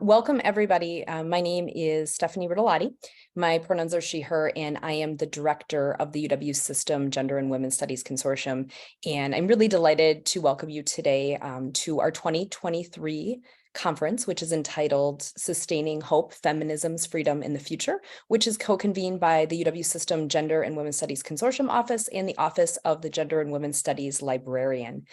Welcome, everybody. My name is Stephanie Riddlelotti. My pronouns are she, her, and I am the director of the UW System Gender and Women's Studies Consortium. And I'm really delighted to welcome you today to our 2023 conference, which is entitled Sustaining Hope, Feminism's Freedom in the Future, which is co-convened by the UW System Gender and Women's Studies Consortium Office and the Office of the Gender and Women's Studies Librarian.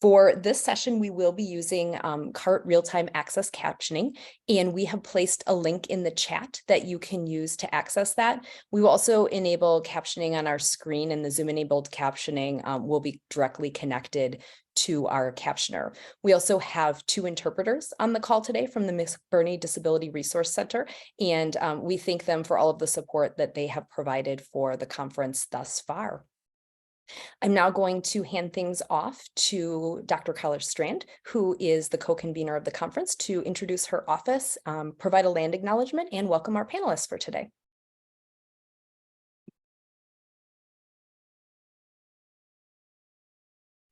For this session, we will be using CART real-time access captioning, and we have placed a link in the chat that you can use to access that. We will also enable captioning on our screen, and the Zoom-enabled captioning will be directly connected to our captioner. We also have 2 interpreters on the call today from the Miss Burney Disability Resource Center, and we thank them for all of the support that they have provided for the conference thus far. I'm now going to hand things off to Dr. Carla Strand, who is the co-convener of the conference, to introduce her office, provide a land acknowledgement, and welcome our panelists for today.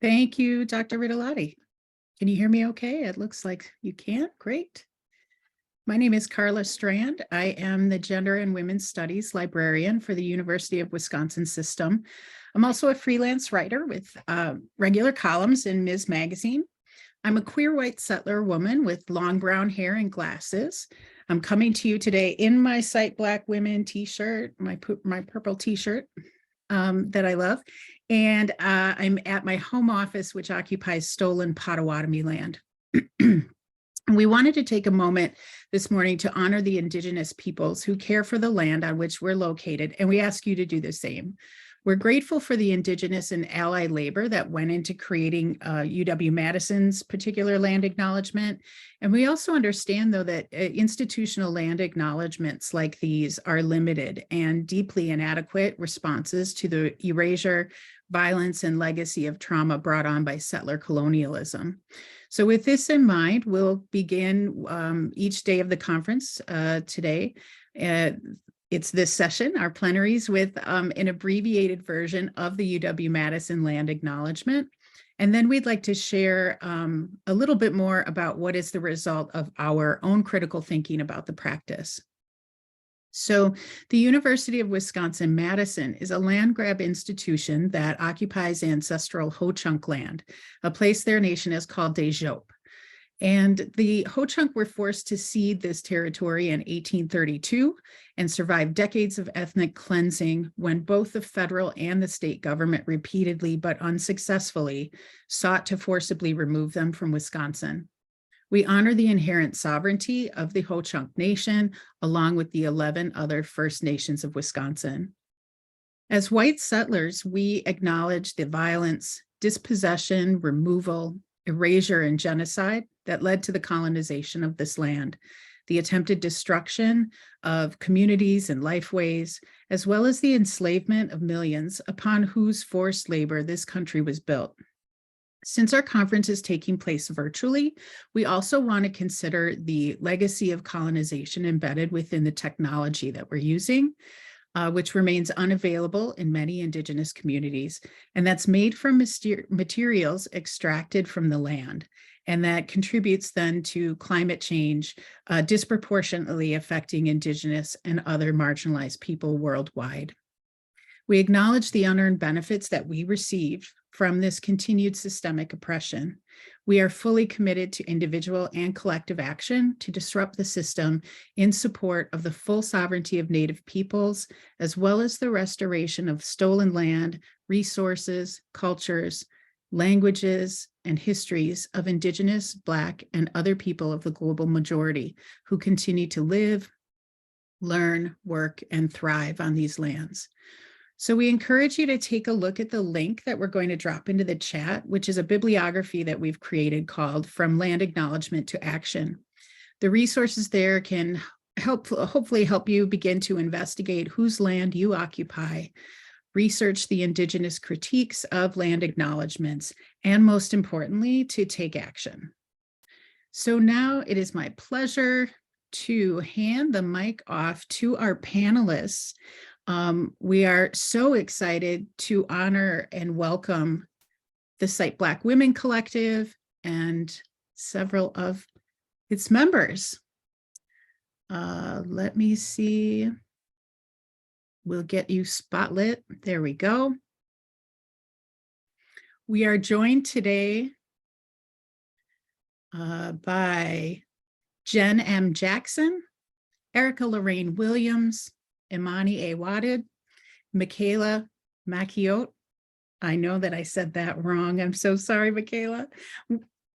Thank you, Dr. Riddlelotti. Can you hear me okay? It looks like you can. Great. My name is Carla Strand. I am the Gender and Women's Studies Librarian for the University of Wisconsin System. I'm also a freelance writer with regular columns in Ms. Magazine. I'm a queer white settler woman with long brown hair and glasses. I'm coming to you today in my Cite Black Women t-shirt, my purple t-shirt that I love. And I'm at my home office, which occupies stolen Potawatomi land. We wanted to take a moment this morning to honor the Indigenous peoples who care for the land on which we're located, and we ask you to do the same. We're grateful for the Indigenous and allied labor that went into creating UW-Madison's particular land acknowledgement. And we also understand, though, that institutional land acknowledgements like these are limited and deeply inadequate responses to the erasure, violence, and legacy of trauma brought on by settler colonialism. So with this in mind, we'll begin each day of the conference today. It's this session, our plenaries, with an abbreviated version of the UW-Madison land acknowledgement. And then we'd like to share a little bit more about what is the result of our own critical thinking about the practice. So the University of Wisconsin-Madison is a land grab institution that occupies ancestral Ho-Chunk land, a place their nation has called Des Jope. And the Ho-Chunk were forced to cede this territory in 1832 and survived decades of ethnic cleansing when both the federal and the state government repeatedly but unsuccessfully sought to forcibly remove them from Wisconsin. We honor the inherent sovereignty of the Ho-Chunk Nation, along with the 11 other First Nations of Wisconsin. As white settlers, we acknowledge the violence, dispossession, removal, erasure, and genocide that led to the colonization of this land, the attempted destruction of communities and lifeways, as well as the enslavement of millions upon whose forced labor this country was built. Since our conference is taking place virtually, we also want to consider the legacy of colonization embedded within the technology that we're using, which remains unavailable in many Indigenous communities, and that's made from materials extracted from the land, and that contributes then to climate change, disproportionately affecting Indigenous and other marginalized people worldwide. We acknowledge the unearned benefits that we receive from this continued systemic oppression. We are fully committed to individual and collective action to disrupt the system in support of the full sovereignty of Native peoples, as well as the restoration of stolen land, resources, cultures, languages, and histories of Indigenous, Black, and other people of the global majority who continue to live, learn, work, and thrive on these lands. So we encourage you to take a look at the link that we're going to drop into the chat, which is a bibliography that we've created called From Land Acknowledgement to Action. The resources there can hopefully help you begin to investigate whose land you occupy, research the Indigenous critiques of land acknowledgements, and most importantly, to take action. So now it is my pleasure to hand the mic off to our panelists. We are so excited to honor and welcome the Cite Black Women Collective and several of its members. Let me see. We'll get you spotlit. There we go. We are joined today by Jen M. Jackson, Erica Lorraine Williams, Imani A. Wadid, Michaela Macchiote. I know that I said that wrong. I'm so sorry, Michaela.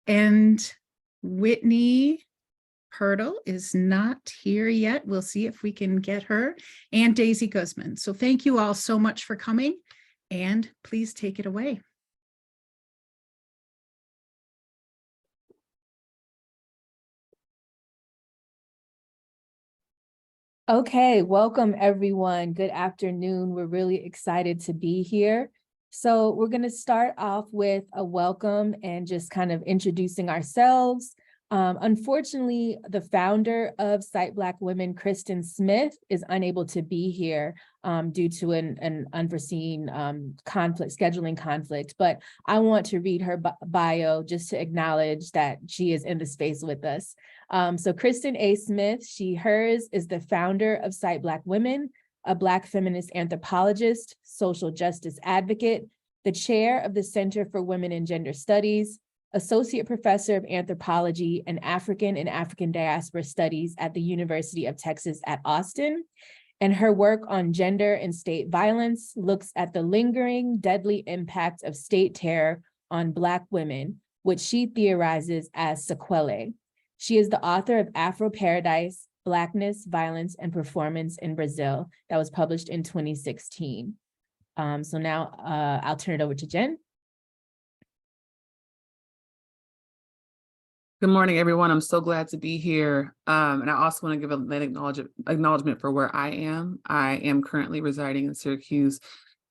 And Whitney Hurdle is not here yet. We'll see if we can get her, and Daisy Guzman. So thank you all so much for coming, and please take it away. Okay, welcome everyone. Good afternoon. We're really excited to be here. So we're going to start off with a welcome and just kind of introducing ourselves. Unfortunately, the founder of Cite Black Women, Kristen Smith, is unable to be here due to an unforeseen scheduling conflict. But I want to read her bio just to acknowledge that she is in the space with us. So Kristen A. Smith, hers, is the founder of Cite Black Women, a Black feminist anthropologist, social justice advocate, the chair of the Center for Women and Gender Studies, associate professor of anthropology and African diaspora studies at the University of Texas at Austin. And her work on gender and state violence looks at the lingering, deadly impact of state terror on Black women, which she theorizes as sequelae. She is the author of Afro Paradise, Blackness, Violence, and Performance in Brazil, that was published in 2016. So now I'll turn it over to Jen. Good morning, everyone. I'm so glad to be here. And I also want to give an acknowledgement for where I am. I am currently residing in Syracuse,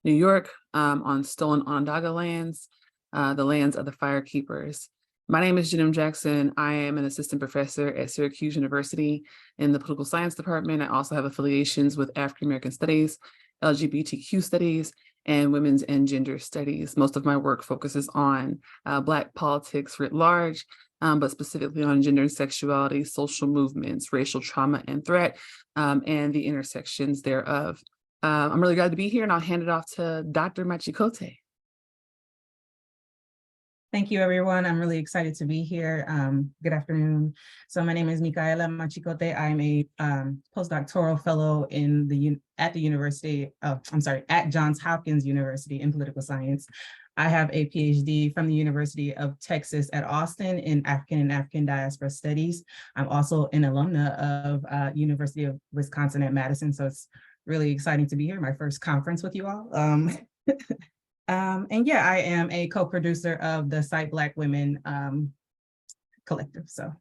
New York, on stolen Onondaga lands, the lands of the Firekeepers. My name is Jen Jackson. I am an assistant professor at Syracuse University in the political science department. I also have affiliations with African American studies, LGBTQ studies, and women's and gender studies. Most of my work focuses on Black politics writ large, but specifically on gender and sexuality, social movements, racial trauma and threat, and the intersections thereof. I'm really glad to be here, and I'll hand it off to Dr. Machikote. Thank you, everyone. I'm really excited to be here. Good afternoon. So my name is Micaela Machikote. I'm a postdoctoral fellow at Johns Hopkins University in political science. I have a PhD from the University of Texas at Austin in African diaspora studies. I'm also an alumna of University of Wisconsin at Madison. So it's really exciting to be here, my first conference with you all. And yeah, I am a co-producer of the Cite Black Women collective. So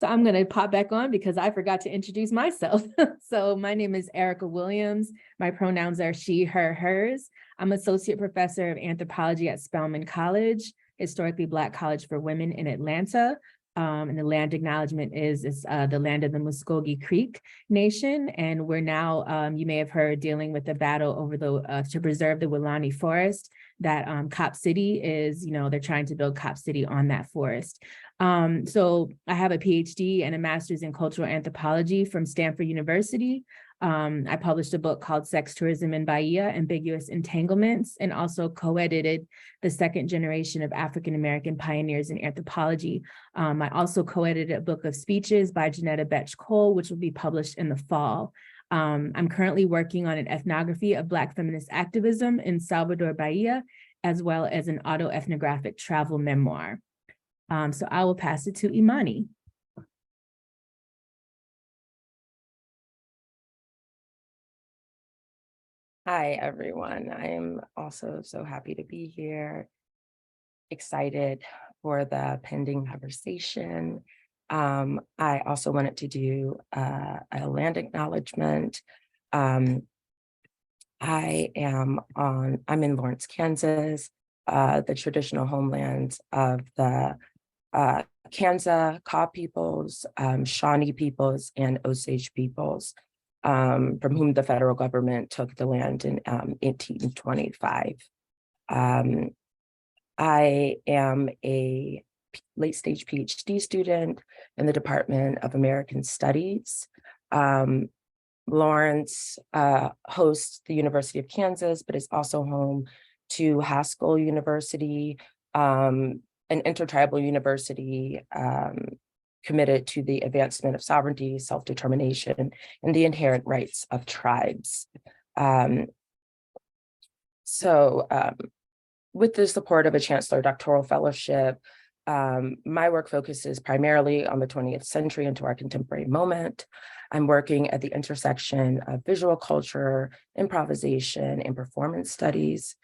I'm going to pop back on because I forgot to introduce myself. So my name is Erica Williams. My pronouns are she, her, hers. I'm associate professor of anthropology at Spelman College, historically Black college for women in Atlanta. And the land acknowledgement is the land of the Muskogee Creek Nation. And we're now, you may have heard, dealing with the battle over to preserve the Wilani Forest that Cop City is, they're trying to build Cop City on that forest. So I have a PhD and a master's in cultural anthropology from Stanford University. I published a book called Sex Tourism in Bahia, Ambiguous Entanglements, and also co-edited the second generation of African-American pioneers in anthropology. I also co-edited a book of speeches by Janetta Betch-Cole, which will be published in the fall. I'm currently working on an ethnography of Black feminist activism in Salvador, Bahia, as well as an autoethnographic travel memoir. So I will pass it to Imani. Hi, everyone. I'm also so happy to be here, excited for the pending conversation. I also wanted to do a land acknowledgement. I'm in Lawrence, Kansas, the traditional homeland of the Kansa, Kaw peoples, Shawnee peoples, and Osage peoples, from whom the federal government took the land in 1825. I am a late-stage PhD student in the Department of American Studies. Lawrence hosts the University of Kansas, but is also home to Haskell University, an intertribal university committed to the advancement of sovereignty, self-determination, and the inherent rights of tribes. With the support of a Chancellor Doctoral Fellowship, my work focuses primarily on the 20th century into our contemporary moment. I'm working at the intersection of visual culture, improvisation, and performance studies,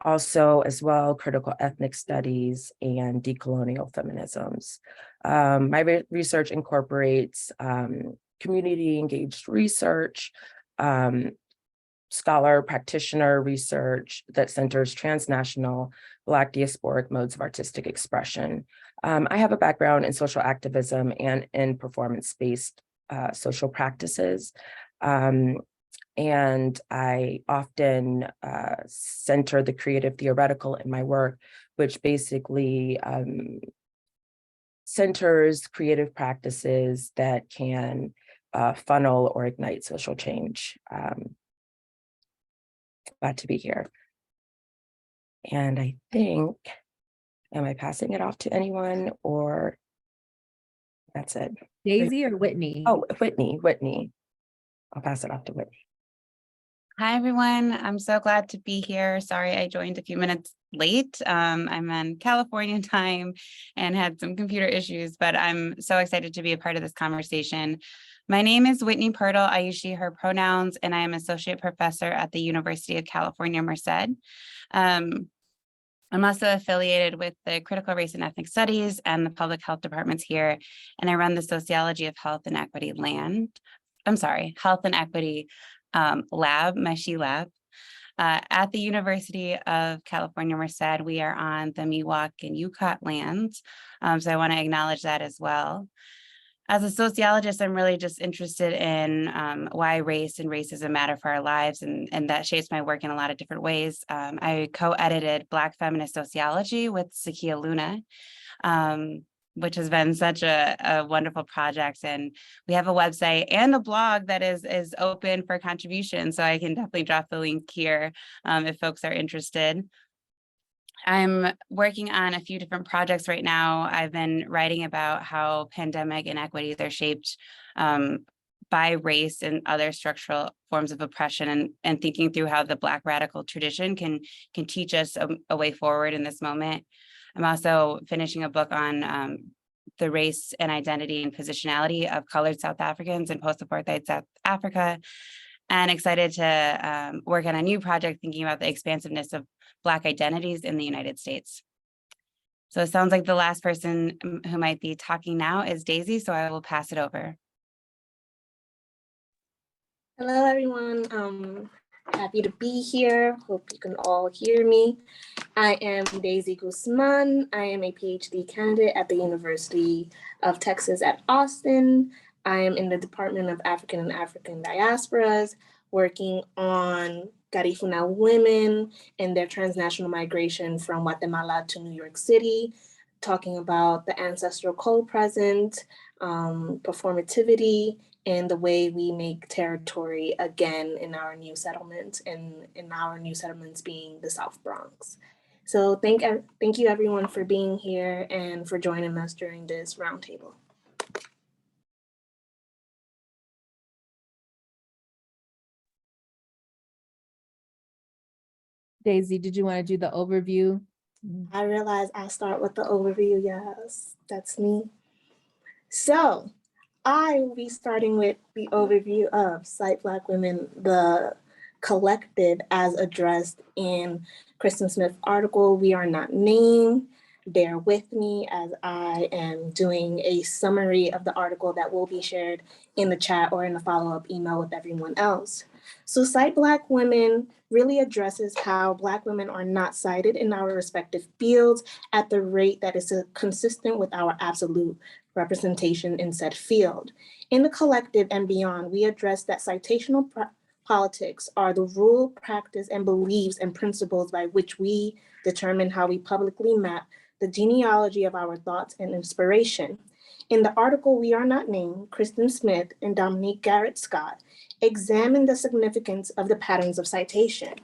also as well critical ethnic studies and decolonial feminisms. My research incorporates community engaged research, scholar practitioner research that centers transnational Black diasporic modes of artistic expression. I have a background in social activism and in performance-based social practices. And I often center the creative theoretical in my work, which basically centers creative practices that can funnel or ignite social change. Glad to be here. And I think, am I passing it off to anyone or that's it? Daisy or Whitney? Oh, Whitney. I'll pass it off to Whitney. Hi, everyone. I'm so glad to be here. Sorry, I joined a few minutes late. I'm on California time and had some computer issues, but I'm so excited to be a part of this conversation. My name is Whitney Pirtle. I use she, her pronouns, and I am associate professor at the University of California, Merced. I'm also affiliated with the Critical Race and Ethnic Studies and the Public Health departments here, and I run the Sociology of Health and Equity Health and Equity lab, my SHE lab. At the University of California, Merced, we are on the Miwok and Yukot lands, so I want to acknowledge that as well. As a sociologist, I'm really just interested in why race and racism matter for our lives, and that shapes my work in a lot of different ways. I co-edited Black Feminist Sociology with Sakia Luna, which has been such a wonderful project. And we have a website and a blog that is open for contribution. So I can definitely drop the link here if folks are interested. I'm working on a few different projects right now. I've been writing about how pandemic inequities are shaped by race and other structural forms of oppression, and thinking through how the Black radical tradition can teach us a way forward in this moment. I'm also finishing a book on the race and identity and positionality of colored South Africans in post-apartheid South Africa, and excited to work on a new project thinking about the expansiveness of Black identities in the United States. So it sounds like the last person who might be talking now is Daisy, so I will pass it over. Hello, everyone. Happy to be here. Hope you can all hear me. I am Daisy Guzman. I am a PhD candidate at the University of Texas at Austin. I am in the Department of African and African Diasporas, working on Garifuna women and their transnational migration from Guatemala to New York City, talking about the ancestral co-present, performativity, and the way we make territory again in our new settlement, and in our new settlements being the South Bronx. So thank you everyone for being here and for joining us during this roundtable. Daisy, did you want to do the overview? I realize I start with the overview. Yes, that's me. So I will be starting with the overview of Cite Black Women, the collective as addressed in Kristen Smith's article, We Are Not Named. Bear with me as I am doing a summary of the article that will be shared in the chat or in the follow-up email with everyone else. So Cite Black Women really addresses how Black women are not cited in our respective fields at the rate that is consistent with our absolute representation in said field. In the collective and beyond, we address that citational politics are the rule, practice, and beliefs and principles by which we determine how we publicly map the genealogy of our thoughts and inspiration. In the article We Are Not Named, Kristen Smith and Dominique Garrett Scott examine the significance of the patterns of citation.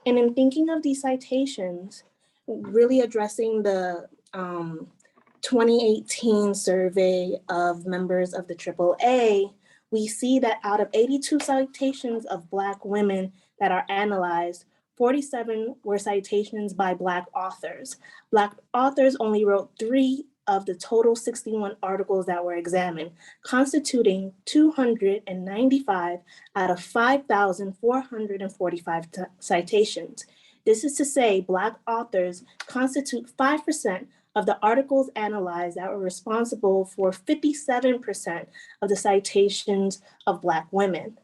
And in thinking of these citations, really addressing the 2018 survey of members of the AAA, we see that out of 82 citations of Black women that are analyzed, 47 were citations by Black authors. Black authors only wrote 3 of the total 61 articles that were examined, constituting 295 out of 5,445 citations. This is to say, Black authors constitute 5% of the articles analyzed that were responsible for 57% of the citations of Black women.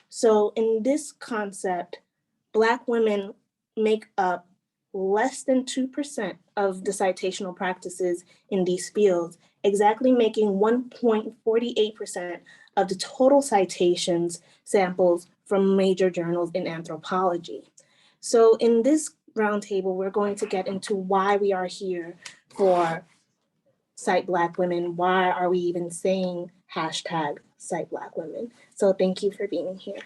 So in this concept, Black women make up less than 2% of the citational practices in these fields, exactly making 1.48% of the total citations samples from major journals in anthropology. So in this roundtable, we're going to get into why we are here for Cite Black Women. Why are we even saying hashtag Cite Black Women? So thank you for being here.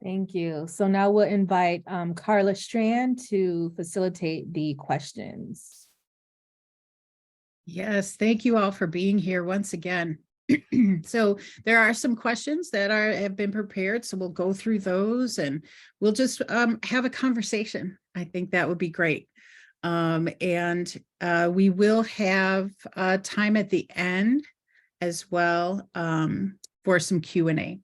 Thank you. So now we'll invite Carla Strand to facilitate the questions. Yes, thank you all for being here once again. So there are some questions that have been prepared, so we'll go through those and we'll just have a conversation. I think that would be great. And we will have time at the end as well for some Q&A.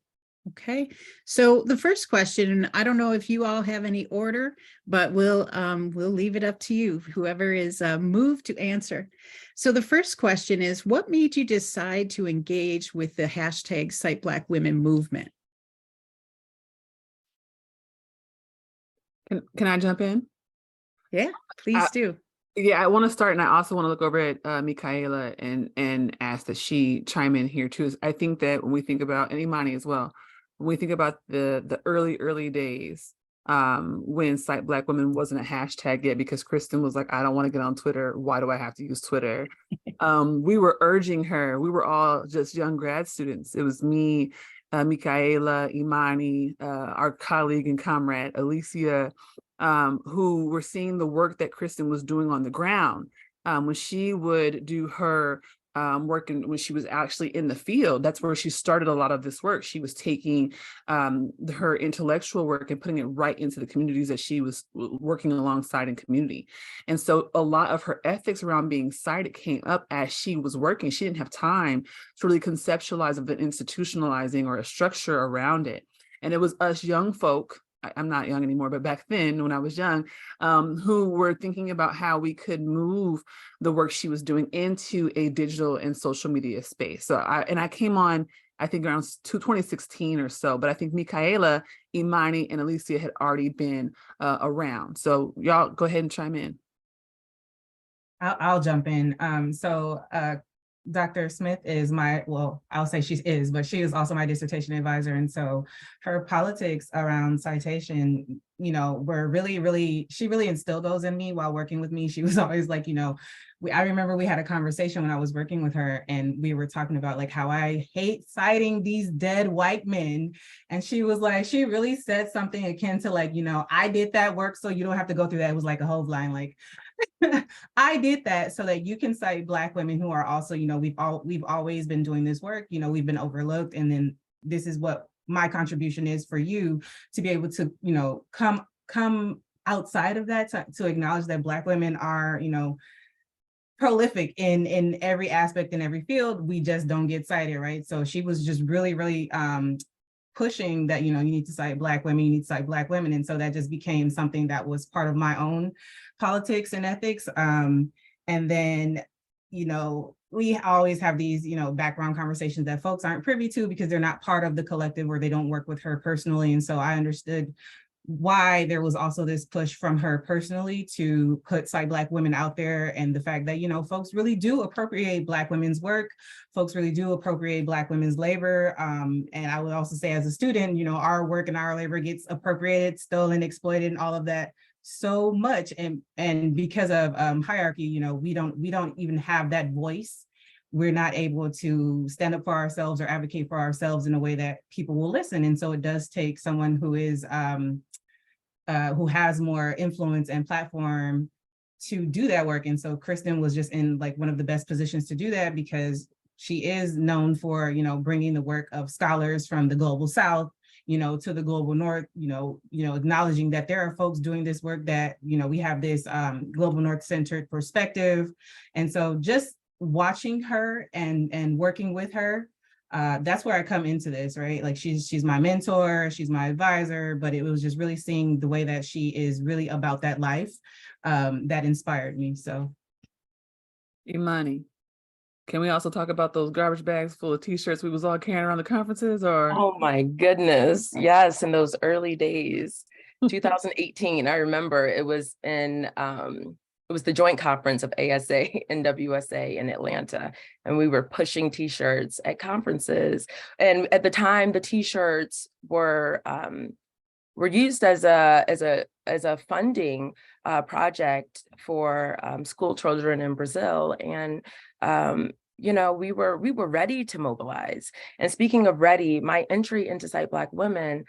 Okay, so the first question, and I don't know if you all have any order, but we'll leave it up to you, whoever is moved to answer. So the first question is, what made you decide to engage with the hashtag Cite Black Women movement? Can I jump in? Yeah, please do. Yeah, I want to start, and I also want to look over at Michaela and ask that she chime in here too. I think that when we think about, and Imani as well, when we think about the early days, when Cite Black Women wasn't a hashtag yet, because Kristen was like, I don't want to get on Twitter. Why do I have to use Twitter? We were urging her. We were all just young grad students. It was me, Michaela, Imani, our colleague and comrade, Alicia, who were seeing the work that Kristen was doing on the ground. When she would do her work, and when she was actually in the field, that's where she started a lot of this work. She was taking her intellectual work and putting it right into the communities that she was working alongside in community. And so a lot of her ethics around being cited came up as she was working. She didn't have time to really conceptualize of the institutionalizing or a structure around it. And it was us young folk, I'm not young anymore, but back then when I was young, who were thinking about how we could move the work she was doing into a digital and social media space. So I came on, I think around 2016 or so, but I think Michaela, Imani, and Alicia had already been around. So y'all go ahead and chime in. I'll jump in. Dr. Smith is I'll say she is, but she is also my dissertation advisor. And so her politics around citation, were she really instilled those in me while working with me. She was always like, I remember we had a conversation when I was working with her, and we were talking about like how I hate citing these dead white men. And she was like, she really said something akin to like, I did that work so you don't have to go through that. It was like a whole line, like, I did that so that you can cite Black women who are also, we've always been doing this work, we've been overlooked. And then this is what my contribution is for you to be able to, come outside of that to acknowledge that Black women are, prolific in every aspect, in every field. We just don't get cited, right? So she was just really, really pushing that, you need to cite Black women, you need to cite Black women. And so that just became something that was part of my own politics and ethics. And then, we always have these, background conversations that folks aren't privy to because they're not part of the collective, or they don't work with her personally. And so I understood why there was also this push from her personally to put Cite Black Women out there, and the fact that, folks really do appropriate Black women's work, folks really do appropriate Black women's labor. And I would also say as a student, our work and our labor gets appropriated, stolen, exploited, and all of that so much, and because of hierarchy, you know, we don't even have that voice. We're not able to stand up for ourselves or advocate for ourselves in a way that people will listen. And so it does take someone who is who has more influence and platform to do that work. And so Kristen was just in like one of the best positions to do that, because she is known for, you know, bringing the work of scholars from the global South, you know, to the global North, you know, acknowledging that there are folks doing this work, that, you know, we have this global North centered perspective. And so just watching her and working with her, that's where I come into this, right? Like she's my mentor, she's my advisor, but it was just really seeing the way that she is really about that life that inspired me. So. Imani, can we also talk about those garbage bags full of t-shirts we was all carrying around the conferences, or? Oh my goodness. Yes, in those early days, 2018, I remember it was the joint conference of ASA and WSA in Atlanta, and we were pushing t-shirts at conferences. And at the time, the t-shirts were used as a funding project for school children in Brazil. And you know, we were ready to mobilize. And speaking of ready, my entry into Cite Black Women,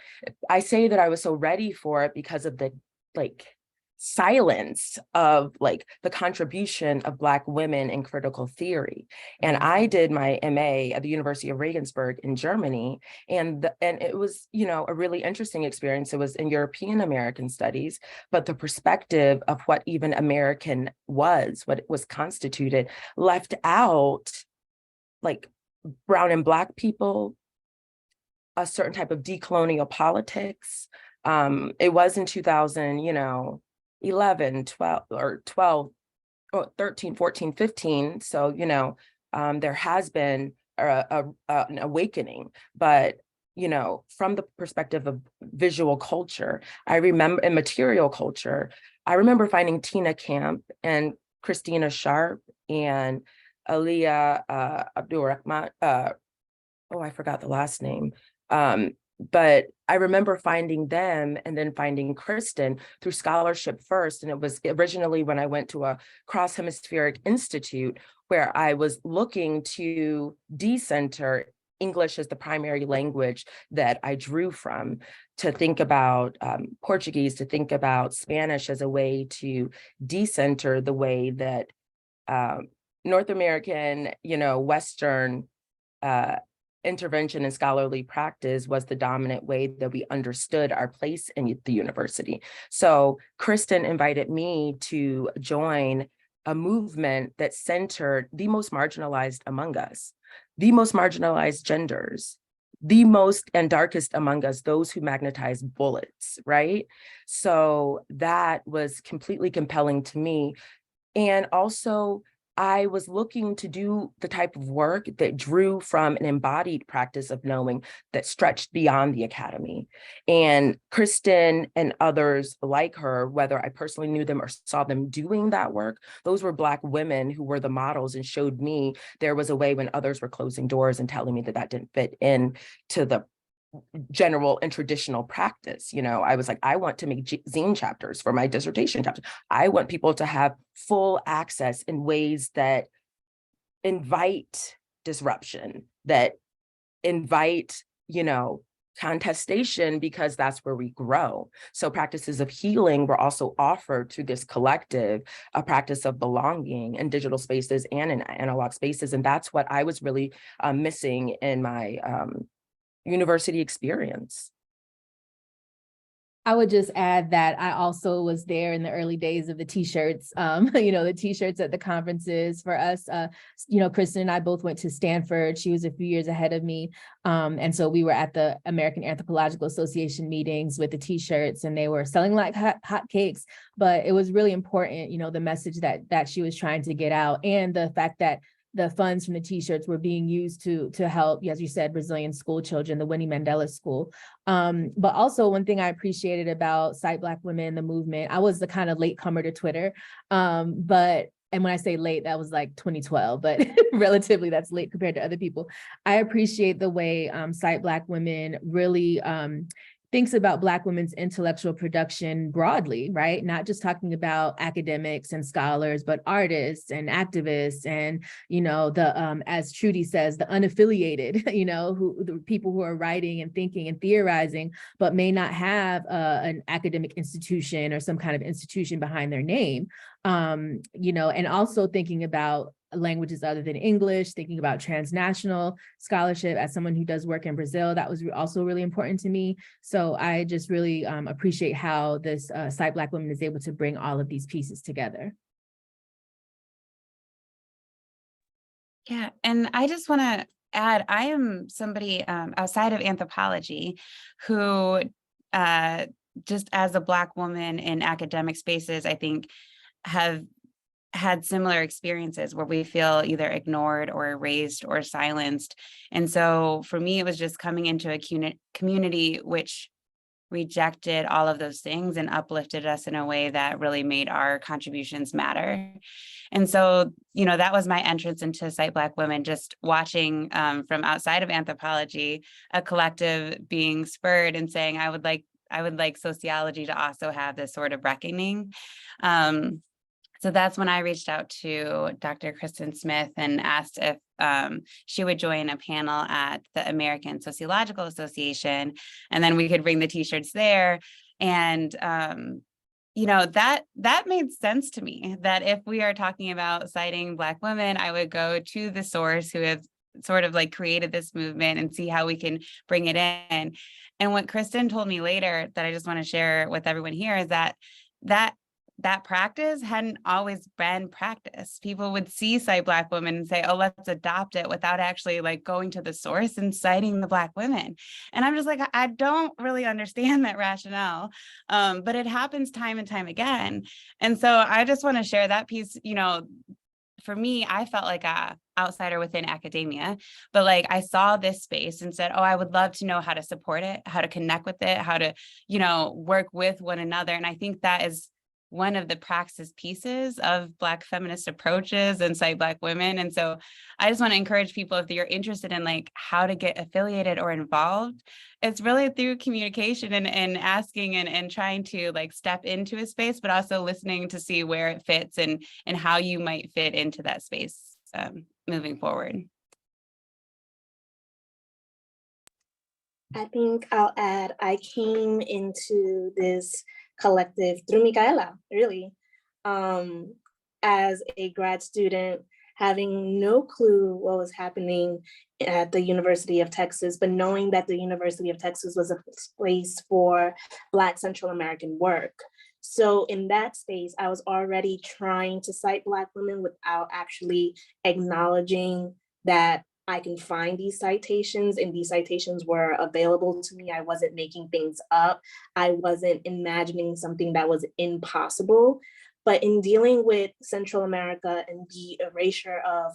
I say that I was so ready for it because of the silence of the contribution of Black women in critical theory. And I did my MA at the University of Regensburg in Germany, and it was, you know, a really interesting experience. It was in European American studies, but the perspective of what even American was, what it was constituted, left out brown and Black people, a certain type of decolonial politics. It was in 2000, you know, 11, 12, or 12, or 13, 14, 15. So, you know, there has been an awakening, but, you know, from the perspective of visual culture, I remember, and material culture, I remember finding Tina Camp and Christina Sharp and Aliyah Abdulrahman, I forgot the last name. But I remember finding them and then finding Kristen through scholarship first. And it was originally when I went to a cross-hemispheric institute where I was looking to decenter English as the primary language that I drew from, to think about Portuguese, to think about Spanish as a way to decenter the way that North American, you know, Western intervention and scholarly practice was the dominant way that we understood our place in the university. So Kristen invited me to join a movement that centered the most marginalized among us, the most marginalized genders, the most and darkest among us, those who magnetize bullets, right? So that was completely compelling to me. And also, I was looking to do the type of work that drew from an embodied practice of knowing that stretched beyond the academy. And Kristen and others like her, whether I personally knew them or saw them doing that work, those were Black women who were the models and showed me there was a way when others were closing doors and telling me that that didn't fit in to the general and traditional practice. You know, I was like, I want to make zine chapters for my dissertation chapter. I want people to have full access in ways that invite disruption, that invite, you know, contestation, because that's where we grow. So practices of healing were also offered to this collective, a practice of belonging in digital spaces and in analog spaces. And that's what I was really missing in my university experience. I would just add that I also was there in the early days of the t-shirts, you know, the t-shirts at the conferences for us. You know, Kristen and I both went to Stanford. She was a few years ahead of me. And so we were at the American Anthropological Association meetings with the t-shirts, and they were selling like hot cakes, but it was really important, you know, the message that she was trying to get out, and the fact that the funds from the t-shirts were being used to help, as you said, Brazilian school children, the Winnie Mandela School. But also one thing I appreciated about Cite Black Women, the movement, I was the kind of latecomer to Twitter. And when I say late, that was like 2012, but relatively that's late compared to other people. I appreciate the way Cite Black Women really thinks about Black women's intellectual production broadly, right? Not just talking about academics and scholars, but artists and activists and, you know, the, as Trudy says, the unaffiliated, you know, the people who are writing and thinking and theorizing, but may not have an academic institution or some kind of institution behind their name. You know, and also thinking about languages other than English, thinking about transnational scholarship. As someone who does work in Brazil, that was also really important to me. So I just really appreciate how this Cite Black Women is able to bring all of these pieces together. Yeah, and I just want to add, I am somebody outside of anthropology who just as a Black woman in academic spaces, I think have had similar experiences where we feel either ignored or erased or silenced. And so for me, it was just coming into a community which rejected all of those things and uplifted us in a way that really made our contributions matter. And so, you know, that was my entrance into Cite Black Women, just watching from outside of anthropology, a collective being spurred and saying, I would like sociology to also have this sort of reckoning. So that's when I reached out to Dr. Kristen Smith and asked if she would join a panel at the American Sociological Association, and then we could bring the t-shirts there. And you know, that made sense to me, that if we are talking about citing Black women, I would go to the source who has sort of like created this movement and see how we can bring it in. And what Kristen told me later that I just want to share with everyone here is that practice hadn't always been practiced. People would see Cite Black Women and say, oh, let's adopt it, without actually like going to the source and citing the Black women. And I'm just like, I don't really understand that rationale, but it happens time and time again. And so I just want to share that piece. You know, for me, I felt like a outsider within academia, but like I saw this space and said, oh, I would love to know how to support it, how to connect with it, how to, you know, work with one another. And I think that is one of the praxis pieces of Black feminist approaches and Cite Black Women. And so I just want to encourage people, if you're interested in like how to get affiliated or involved, it's really through communication and asking and trying to like step into a space, but also listening to see where it fits and how you might fit into that space moving forward. I think I'll add, I came into this collective through Micaela, really, as a grad student, having no clue what was happening at the University of Texas, but knowing that the University of Texas was a place for Black Central American work. So in that space, I was already trying to cite Black women without actually acknowledging that I can find these citations, and these citations were available to me. I wasn't making things up. I wasn't imagining something that was impossible. But in dealing with Central America and the erasure of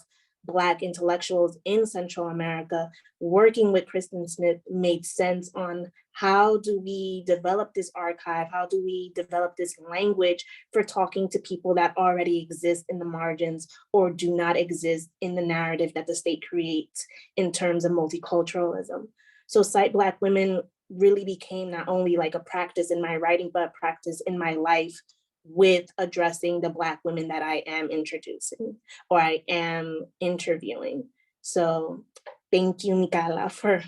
Black intellectuals in Central America, working with Kristen Smith made sense on how do we develop this archive? How do we develop this language for talking to people that already exist in the margins or do not exist in the narrative that the state creates in terms of multiculturalism? So Cite Black Women really became not only like a practice in my writing, but a practice in my life with addressing the Black women that I am introducing or I am interviewing. So thank you, Micaela, for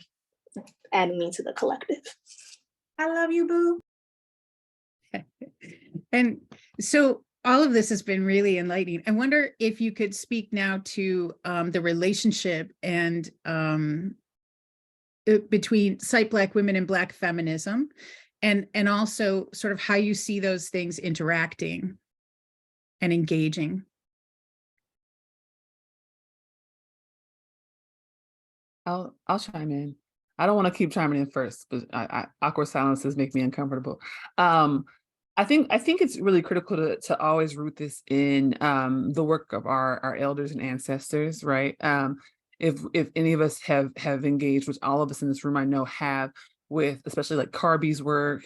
adding me to the collective. I love you, boo. And so all of this has been really enlightening. I wonder if you could speak now to the relationship and between Cite Black Women and Black feminism, and also sort of how you see those things interacting and engaging. I'll chime in. I don't want to keep chiming in first, but awkward silences make me uncomfortable. I think it's really critical to always root this in the work of our elders and ancestors, right? If any of us have engaged, which all of us in this room I know have, with especially like Carby's work,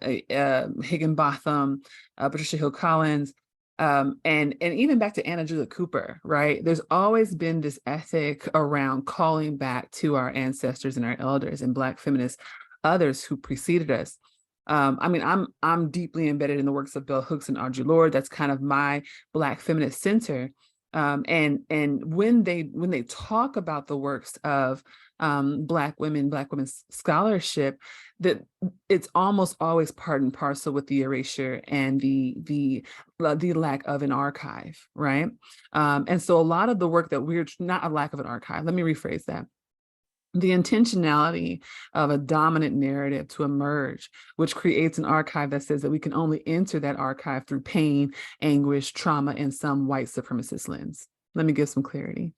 Higginbotham, Patricia Hill Collins, and even back to Anna Julia Cooper, right? There's always been this ethic around calling back to our ancestors and our elders, and Black feminists others who preceded us. I mean, I'm deeply embedded in the works of Bell Hooks and Audre Lorde. That's kind of my Black feminist center. And when they talk about the works of Black women's scholarship, that it's almost always part and parcel with the erasure and the lack of an archive, right? And so a lot of the work that we're not a lack of an archive. Let me rephrase that. The intentionality of a dominant narrative to emerge, which creates an archive that says that we can only enter that archive through pain, anguish, trauma, and some white supremacist lens. Let me give some clarity.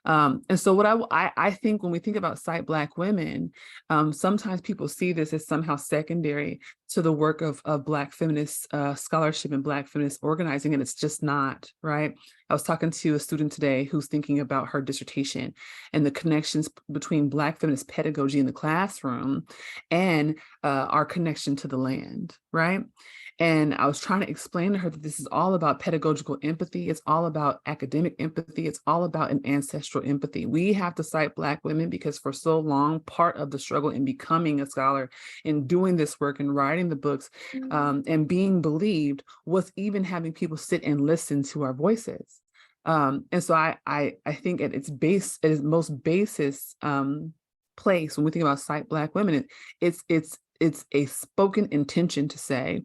And so what I think when we think about Cite Black women, sometimes people see this as somehow secondary to the work of Black feminist scholarship and Black feminist organizing, and it's just not, right? I was talking to a student today who's thinking about her dissertation and the connections between Black feminist pedagogy in the classroom and our connection to the land, right? And I was trying to explain to her that this is all about pedagogical empathy. It's all about academic empathy. It's all about an ancestral empathy. We have to cite Black women because for so long, part of the struggle in becoming a scholar, in doing this work and writing the books and being believed was even having people sit and listen to our voices. And so I think at its base, at its most basis place, when we think about cite Black women, it's a spoken intention to say,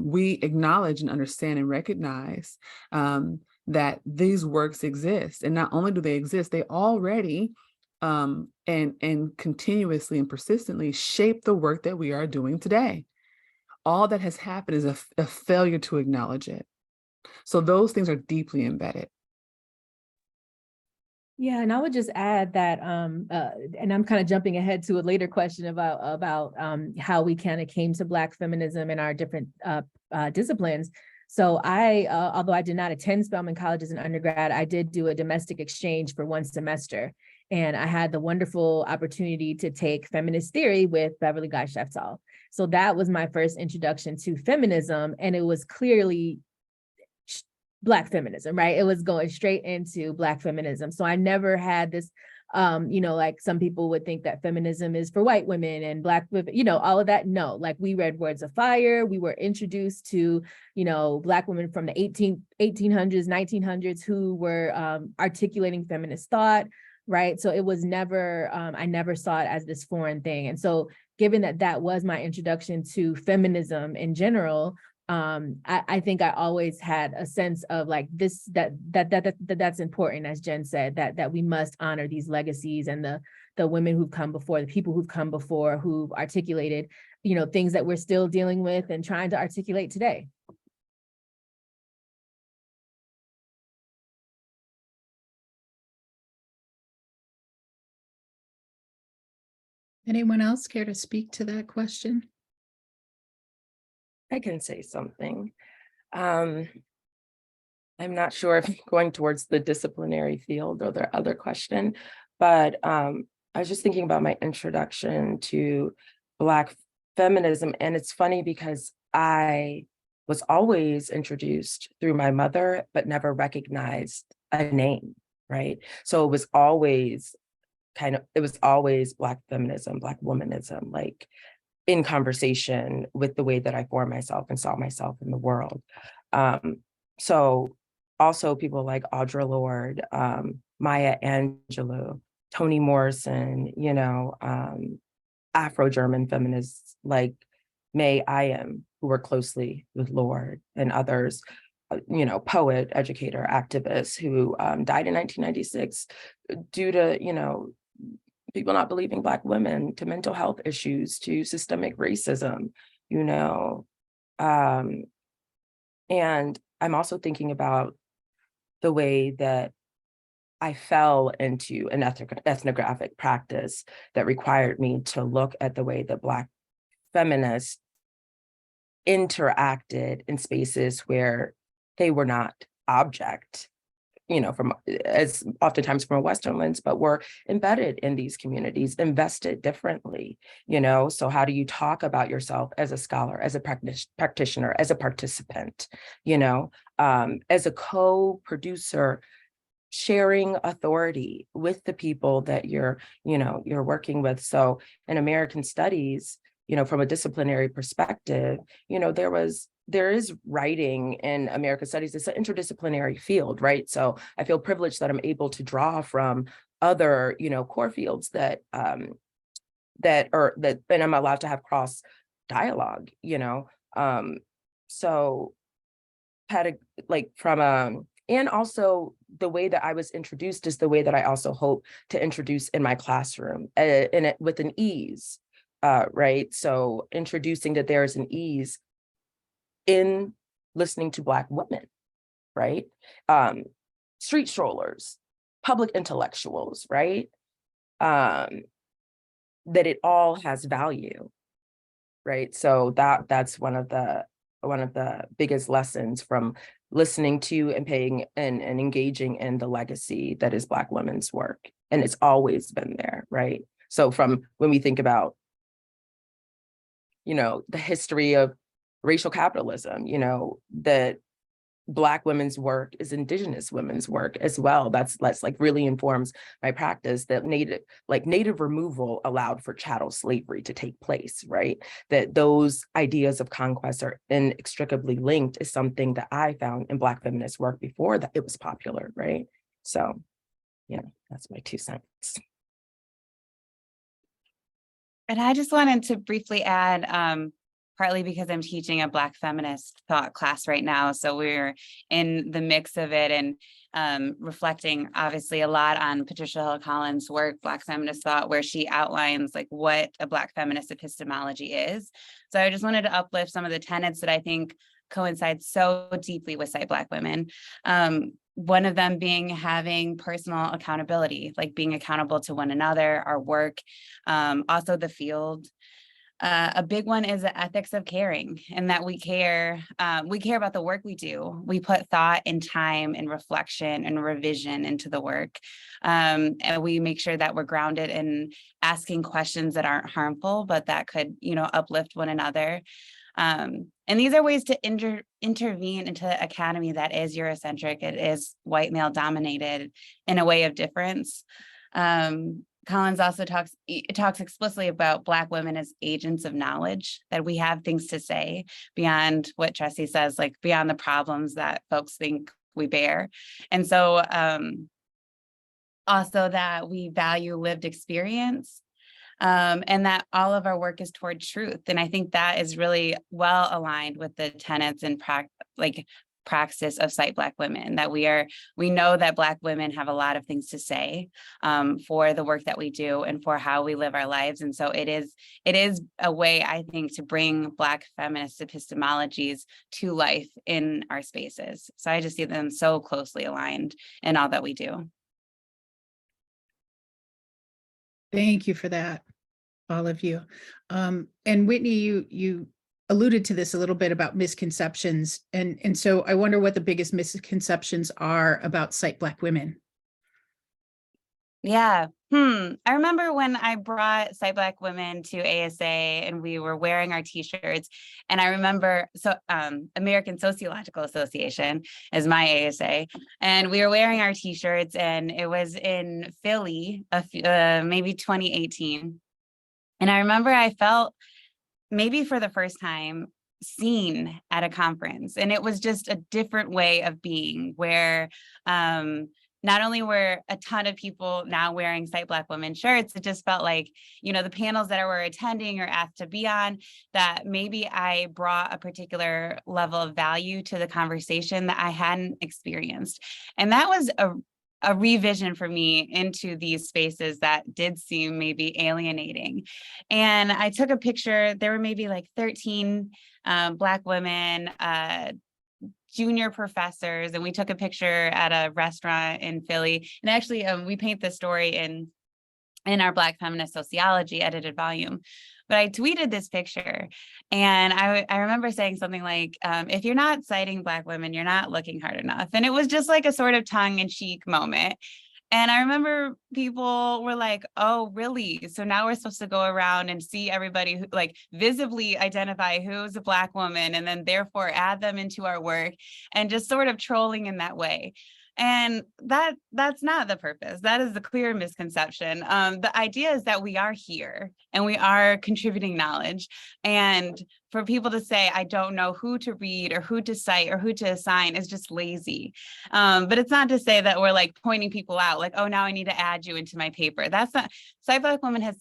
we acknowledge and understand and recognize that these works exist. And not only do they exist, they already and continuously and persistently shape the work that we are doing today. All that has happened is a failure to acknowledge it. So those things are deeply embedded. Yeah, and I would just add that, and I'm kind of jumping ahead to a later question about how we kind of came to Black feminism in our different disciplines. So although I did not attend Spelman College as an undergrad, I did do a domestic exchange for one semester. And I had the wonderful opportunity to take feminist theory with Beverly Guy Sheftall. So that was my first introduction to feminism. And it was clearly Black feminism, right? It was going straight into Black feminism. So I never had this, like some people would think that feminism is for white women and Black women, all of that. No, like we read Words of Fire. We were introduced to, Black women from the 1800s, 1900s who were articulating feminist thought, right? So it was never, I never saw it as this foreign thing. And so given that that was my introduction to feminism in general, I think I always had a sense of like this, that's important, as Jen said, that we must honor these legacies and the women who've come before, the people who've come before, who've articulated, things that we're still dealing with and trying to articulate today. Anyone else care to speak to that question? I can say something. I'm not sure if I'm going towards the disciplinary field or the other question, but I was just thinking about my introduction to Black feminism. And it's funny because I was always introduced through my mother, but never recognized a name, right? So it was always Black feminism, Black womanism, like in conversation with the way that I formed myself and saw myself in the world. So also people like Audre Lorde, Maya Angelou, Toni Morrison, Afro-German feminists like May Ayem, who work closely with Lorde, and others, poet, educator, activist who died in 1996 due to, people not believing Black women, to mental health issues, to systemic racism, and I'm also thinking about the way that I fell into an ethnographic practice that required me to look at the way that Black feminists interacted in spaces where they were not object, from as oftentimes from a Western lens, but were embedded in these communities, invested differently, so how do you talk about yourself as a scholar, as a practitioner, as a participant, as a co-producer sharing authority with the people that you're working with. So in American studies, from a disciplinary perspective, there is writing in American studies. It's an interdisciplinary field, right? So I feel privileged that I'm able to draw from other, core fields that and I'm allowed to have cross dialogue, so and also the way that I was introduced is the way that I also hope to introduce in my classroom, with an ease, right? So introducing that there is an ease in listening to Black women, right? Street strollers, public intellectuals, right? That it all has value, right? So that's one of the biggest lessons from listening to and paying and engaging in the legacy that is Black women's work. And it's always been there, right? So from when we think about, the history of racial capitalism, that Black women's work is Indigenous women's work as well. That's like really informs my practice, that native removal allowed for chattel slavery to take place, right? That those ideas of conquest are inextricably linked is something that I found in Black feminist work before that it was popular, right? So, that's my 2 cents. And I just wanted to briefly add, partly because I'm teaching a Black feminist thought class right now. So we're in the mix of it and reflecting obviously a lot on Patricia Hill Collins' work, Black feminist thought, where she outlines like what a Black feminist epistemology is. So I just wanted to uplift some of the tenets that I think coincide so deeply with Cite Black women. One of them being having personal accountability, like being accountable to one another, our work, also the field. A big one is the ethics of caring, and that we care about the work we do. We put thought and time and reflection and revision into the work. And we make sure that we're grounded in asking questions that aren't harmful, but that could, uplift one another. And these are ways to intervene into the academy that is Eurocentric. It is white male dominated in a way of difference. Collins also talks explicitly about Black women as agents of knowledge, that we have things to say beyond what Tressie says, like beyond the problems that folks think we bear. And so also that we value lived experience, and that all of our work is toward truth. And I think that is really well aligned with the tenets and praxis of Cite Black women, that we know that Black women have a lot of things to say for the work that we do and for how we live our lives. And so it is a way, I think, to bring Black feminist epistemologies to life in our spaces. So I just see them so closely aligned in all that we do. Thank you for that, all of you. And Whitney, you alluded to this a little bit about misconceptions. And so I wonder what the biggest misconceptions are about Cite Black women. Yeah. I remember when I brought Cite Black women to ASA and we were wearing our t-shirts, and I remember, American Sociological Association is my ASA, and we were wearing our t-shirts, and it was in Philly, maybe 2018. And I remember I felt maybe for the first time seen at a conference, and it was just a different way of being, where not only were a ton of people now wearing Cite Black women shirts, it just felt like, the panels that I were attending or asked to be on, that maybe I brought a particular level of value to the conversation that I hadn't experienced. And that was a revision for me into these spaces that did seem maybe alienating. And I took a picture. There were maybe like 13 Black women, junior professors, and we took a picture at a restaurant in Philly. And actually, we paint this story in our Black feminist sociology edited volume. But I tweeted this picture, and I remember saying something like, if you're not citing Black women, you're not looking hard enough. And it was just like a sort of tongue-in-cheek moment. And I remember people were like, oh, really? So now we're supposed to go around and see everybody who, like, visibly identify who's a Black woman, and then therefore add them into our work, and just sort of trolling in that way. And that's not the purpose. That is the clear misconception. The idea is that we are here and we are contributing knowledge. And for people to say, I don't know who to read or who to cite or who to assign is just lazy. But it's not to say that we're like pointing people out like, oh, now I need to add you into my paper. That's not, Cite Black Women has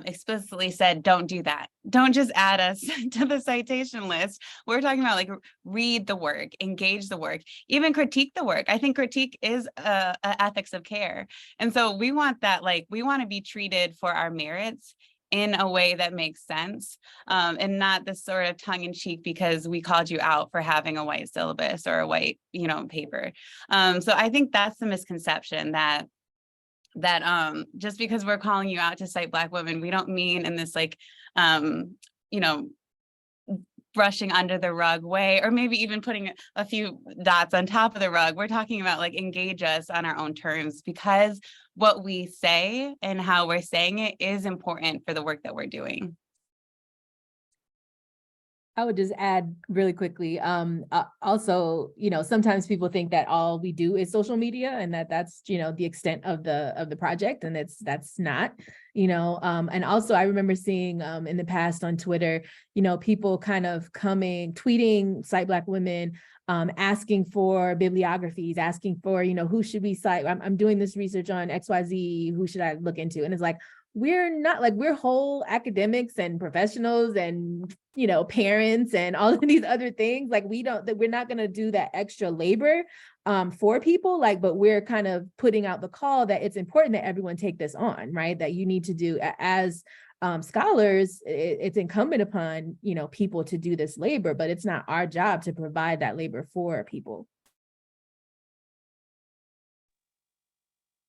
explicitly said, don't do that. Don't just add us to the citation list. We're talking about like read the work, engage the work, even critique the work. I think critique is a ethics of care. And so we want that, like, we want to be treated for our merits in a way that makes sense, and not this sort of tongue in cheek because we called you out for having a white syllabus or a white, paper. So I think that's the misconception that just because we're calling you out to cite Black women, we don't mean in this like, brushing under the rug way, or maybe even putting a few dots on top of the rug. We're talking about like engage us on our own terms, because what we say and how we're saying it is important for the work that we're doing. I would just add really quickly, also, sometimes people think that all we do is social media and that's, the extent of the project, and that's not, and also I remember seeing in the past on Twitter, people kind of tweeting Cite Black Women, asking for bibliographies, asking for, who should we cite? I'm doing this research on XYZ, who should I look into? And it's like, we're not like, we're whole academics and professionals and, parents and all of these other things. Like we're not going to do that extra labor for people, but we're kind of putting out the call that it's important that everyone take this on, right? That you need to do as scholars, it's incumbent upon, people to do this labor, but it's not our job to provide that labor for people.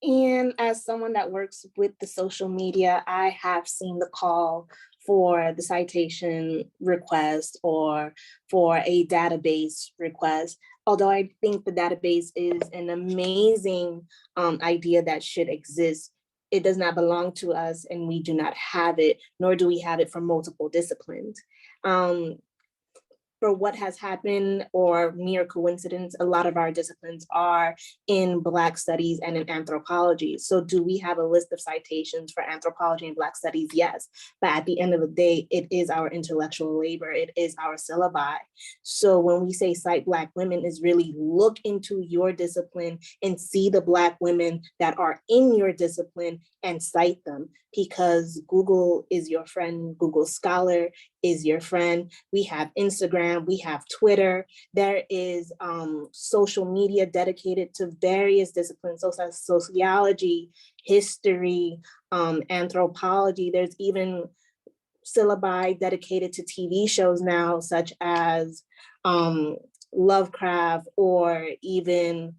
And as someone that works with the social media, I have seen the call for the citation request or for a database request. Although I think the database is an amazing idea that should exist, it does not belong to us and we do not have it, nor do we have it for multiple disciplines. For what has happened or mere coincidence, a lot of our disciplines are in Black studies and in anthropology. So do we have a list of citations for anthropology and Black studies? Yes, but at the end of the day, it is our intellectual labor, it is our syllabi. So when we say cite Black women, is really look into your discipline and see the Black women that are in your discipline and cite them, because Google is your friend, Google Scholar is your friend. We have Instagram, we have Twitter. There is social media dedicated to various disciplines, such as sociology, history, anthropology. There's even syllabi dedicated to TV shows now, such as Lovecraft, or even,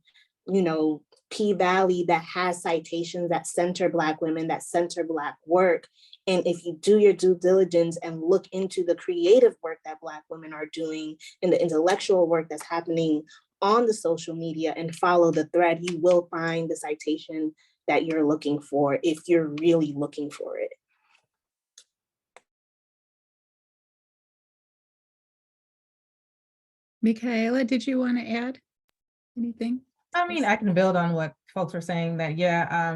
P-Valley, that has citations that center Black women, that center Black work. And if you do your due diligence and look into the creative work that Black women are doing and the intellectual work that's happening on the social media and follow the thread, you will find the citation that you're looking for if you're really looking for it. Michaela, did you want to add anything? I mean, I can build on what folks were saying, that,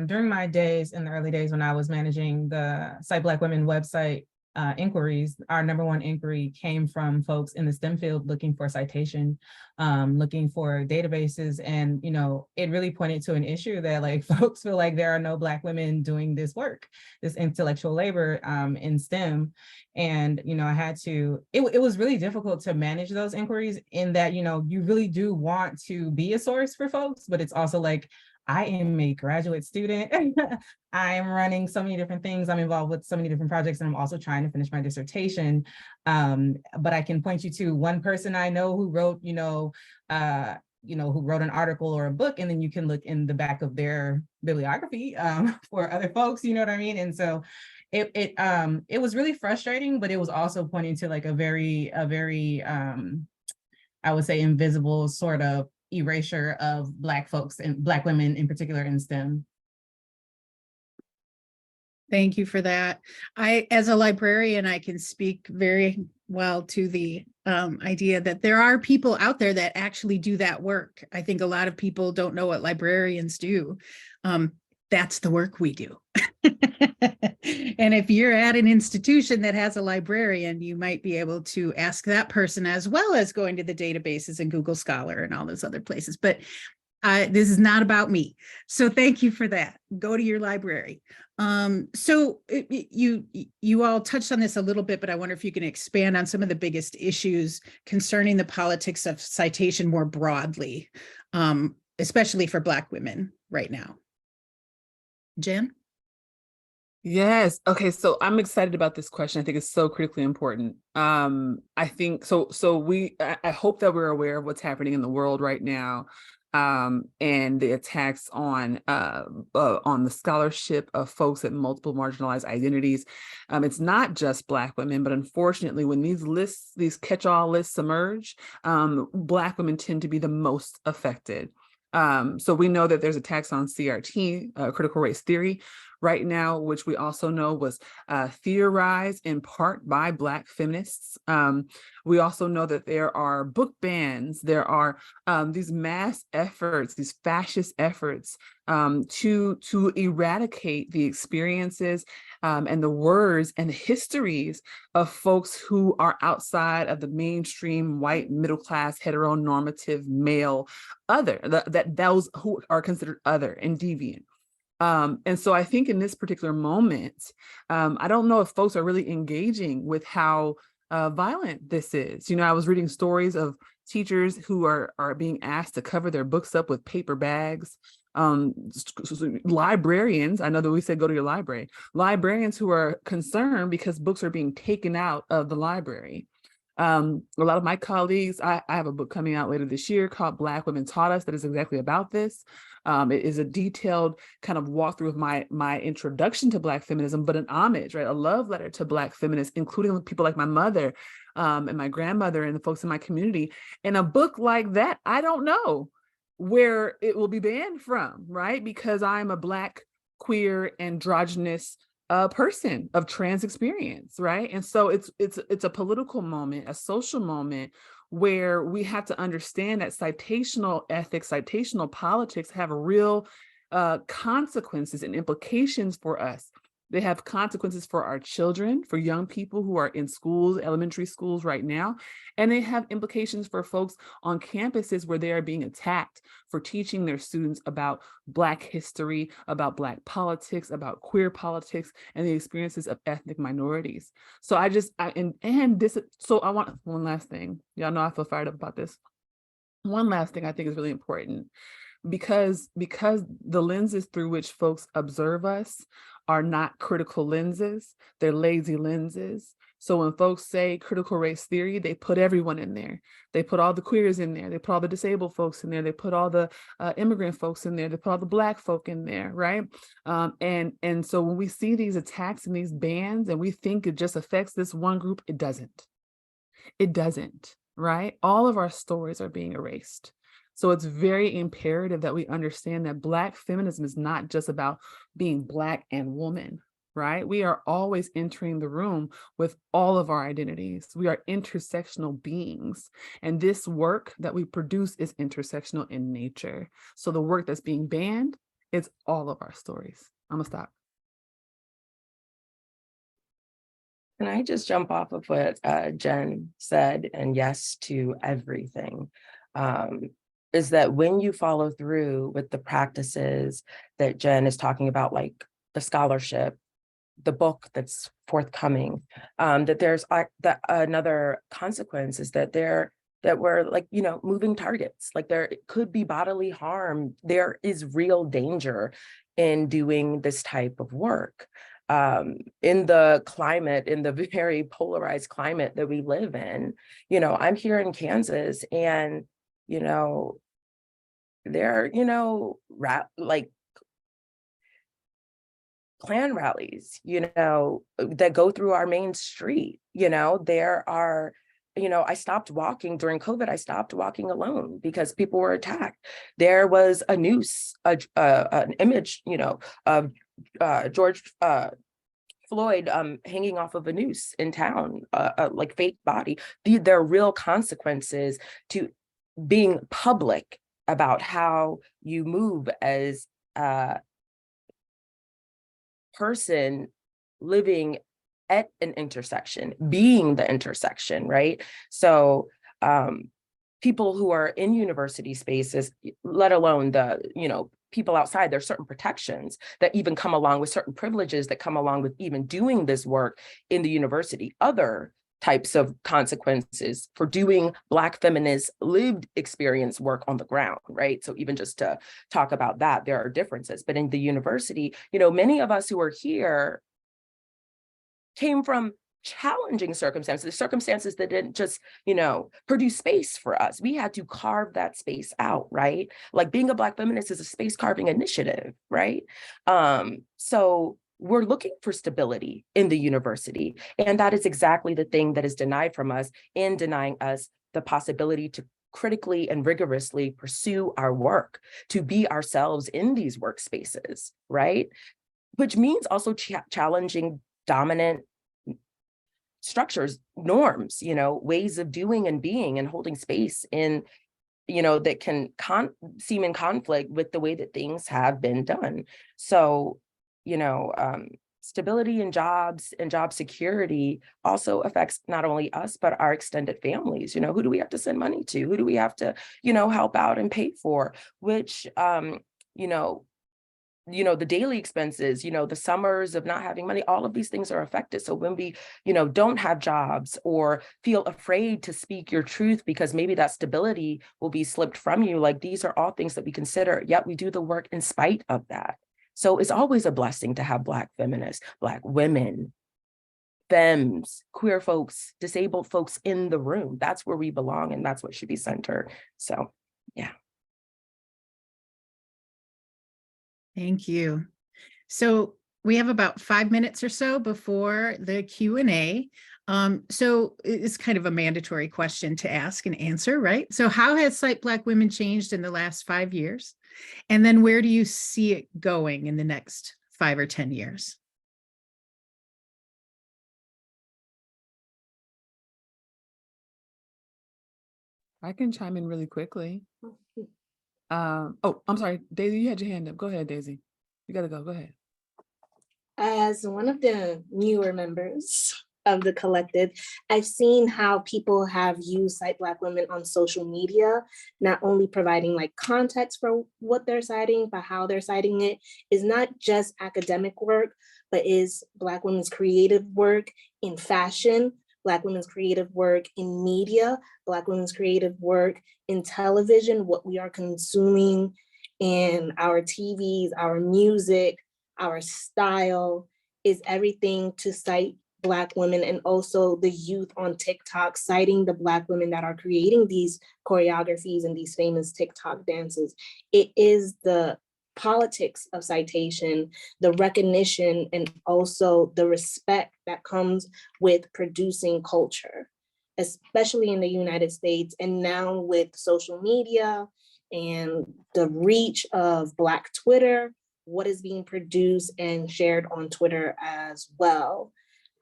during my days, in the early days when I was managing the Cite Black Women website inquiries, our number one inquiry came from folks in the STEM field looking for citation, looking for databases. And, it really pointed to an issue that like folks feel like there are no Black women doing this work, this intellectual labor in STEM. And, I had to, it was really difficult to manage those inquiries, in that, you really do want to be a source for folks, but it's also like, I am a graduate student. I am running so many different things. I'm involved with so many different projects, and I'm also trying to finish my dissertation. But I can point you to one person I know who wrote, who wrote an article or a book, and then you can look in the back of their bibliography for other folks, you know what I mean? And so it was really frustrating, but it was also pointing to like a very I would say invisible sort of erasure of Black folks and Black women in particular in STEM. Thank you for that. As a librarian, I can speak very well to the idea that there are people out there that actually do that work. I think a lot of people don't know what librarians do. That's the work we do. And if you're at an institution that has a librarian, you might be able to ask that person, as well as going to the databases and Google Scholar and all those other places. But this is not about me. So thank you for that. Go to your library. You all touched on this a little bit, but I wonder if you can expand on some of the biggest issues concerning the politics of citation more broadly, especially for Black women right now. Jen? Yes. Okay. So I'm excited about this question. I think it's so critically important. I think so. I hope that we're aware of what's happening in the world right now, and the attacks on the scholarship of folks at multiple marginalized identities. It's not just Black women, but unfortunately, when these catch-all lists emerge, Black women tend to be the most affected. So we know that there's attacks on CRT, critical race theory, right now, which we also know was theorized in part by Black feminists. We also know that there are book bans, there are these mass efforts, these fascist efforts to eradicate the experiences and the words and histories of folks who are outside of the mainstream white middle class heteronormative male other, those who are considered other and deviant. And so I think in this particular moment, I don't know if folks are really engaging with how violent this is. I was reading stories of teachers who are being asked to cover their books up with paper bags. Librarians, I know that we said go to your library, librarians who are concerned because books are being taken out of the library. A lot of my colleagues, I have a book coming out later this year called Black Women Taught Us that is exactly about this. It is a detailed kind of walkthrough of my introduction to Black feminism, but an homage, right? A love letter to Black feminists, including people like my mother and my grandmother and the folks in my community. And a book like that, I don't know where it will be banned from, right? Because I'm a Black, queer, androgynous person of trans experience, right? And so it's a political moment, a social moment where we have to understand that citational ethics, citational politics have real consequences and implications for us. They have consequences for our children, for young people who are in schools, elementary schools right now, and they have implications for folks on campuses where they are being attacked for teaching their students about Black history, about Black politics, about queer politics, and the experiences of ethnic minorities. So I want one last thing. Y'all know I feel fired up about this. One last thing I think is really important, because the lenses through which folks observe us are not critical lenses, they're lazy lenses. So when folks say critical race theory, they put everyone in there. They put all the queers in there. They put all the disabled folks in there. They put all the immigrant folks in there. They put all the Black folk in there, right? And so when we see these attacks and these bans and we think it just affects this one group, it doesn't. It doesn't, right? All of our stories are being erased. So it's very imperative that we understand that Black feminism is not just about being Black and woman, right? We are always entering the room with all of our identities. We are intersectional beings. And this work that we produce is intersectional in nature. So the work that's being banned is all of our stories. I'm gonna stop. Can I just jump off of what Jen said, and yes to everything? Is that when you follow through with the practices that Jen is talking about, like the scholarship, the book that's forthcoming, that there's another consequence is that we're like, moving targets, like there could be bodily harm. There is real danger in doing this type of work. In the climate, in the very polarized climate that we live in, I'm here in Kansas, and, there are, like Klan rallies, that go through our main street. There are, I stopped walking during COVID. I stopped walking alone because people were attacked. There was a noose, an image, of George Floyd hanging off of a noose in town, like fake body. There are real consequences to being public about how you move as a person living at an intersection, being the intersection, right? So people who are in university spaces, let alone the, people outside, there's certain protections that even come along with certain privileges that come along with even doing this work in the university. Other types of consequences for doing Black feminist lived experience work on the ground, right? So even just to talk about that, there are differences. But in the university, many of us who are here came from challenging circumstances that didn't just, produce space for us. We had to carve that space out, right? Like being a Black feminist is a space carving initiative, right? So we're looking for stability in the university. And that is exactly the thing that is denied from us in denying us the possibility to critically and rigorously pursue our work, to be ourselves in these workspaces, right? Which means also challenging dominant structures, norms, ways of doing and being and holding space in, that can seem in conflict with the way that things have been done. So, stability in jobs and job security also affects not only us, but our extended families. Who do we have to send money to? Who do we have to, help out and pay for? Which, the daily expenses, the summers of not having money, all of these things are affected. So when we, don't have jobs or feel afraid to speak your truth because maybe that stability will be slipped from you, like these are all things that we consider, yet we do the work in spite of that. So it's always a blessing to have Black feminists, Black women, femmes, queer folks, disabled folks in the room. That's where we belong and that's what should be centered. So, yeah. Thank you. So we have about 5 minutes or so before the Q&A. So it's kind of a mandatory question to ask and answer, right? So how has Cite Black Women changed in the last 5 years? And then where do you see it going in the next 5 or 10 years? I can chime in really quickly. Oh, I'm sorry, Daisy, you had your hand up. Go ahead, Daisy. You gotta go ahead. As one of the newer members of the collective, I've seen how people have used Cite Black Women on social media, not only providing like context for what they're citing, but how they're citing it is not just academic work, but is Black women's creative work in fashion, Black women's creative work in media, Black women's creative work in television, what we are consuming in our TVs, our music, our style, is everything to cite Black women, and also the youth on TikTok citing the Black women that are creating these choreographies and these famous TikTok dances. It is the politics of citation, the recognition, and also the respect that comes with producing culture, especially in the United States. And now with social media and the reach of Black Twitter, what is being produced and shared on Twitter as well.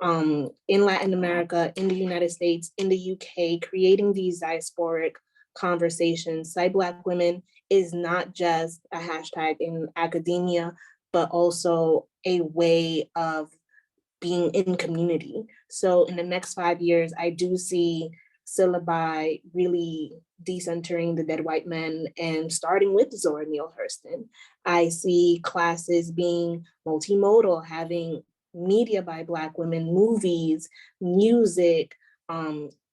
In Latin America, in the United States, in the UK, creating these diasporic conversations. Cite Black Women is not just a hashtag in academia, but also a way of being in community. So in the next 5 years, I do see syllabi really decentering the dead white men and starting with Zora Neale Hurston. I see classes being multimodal, having media by Black women, movies, music,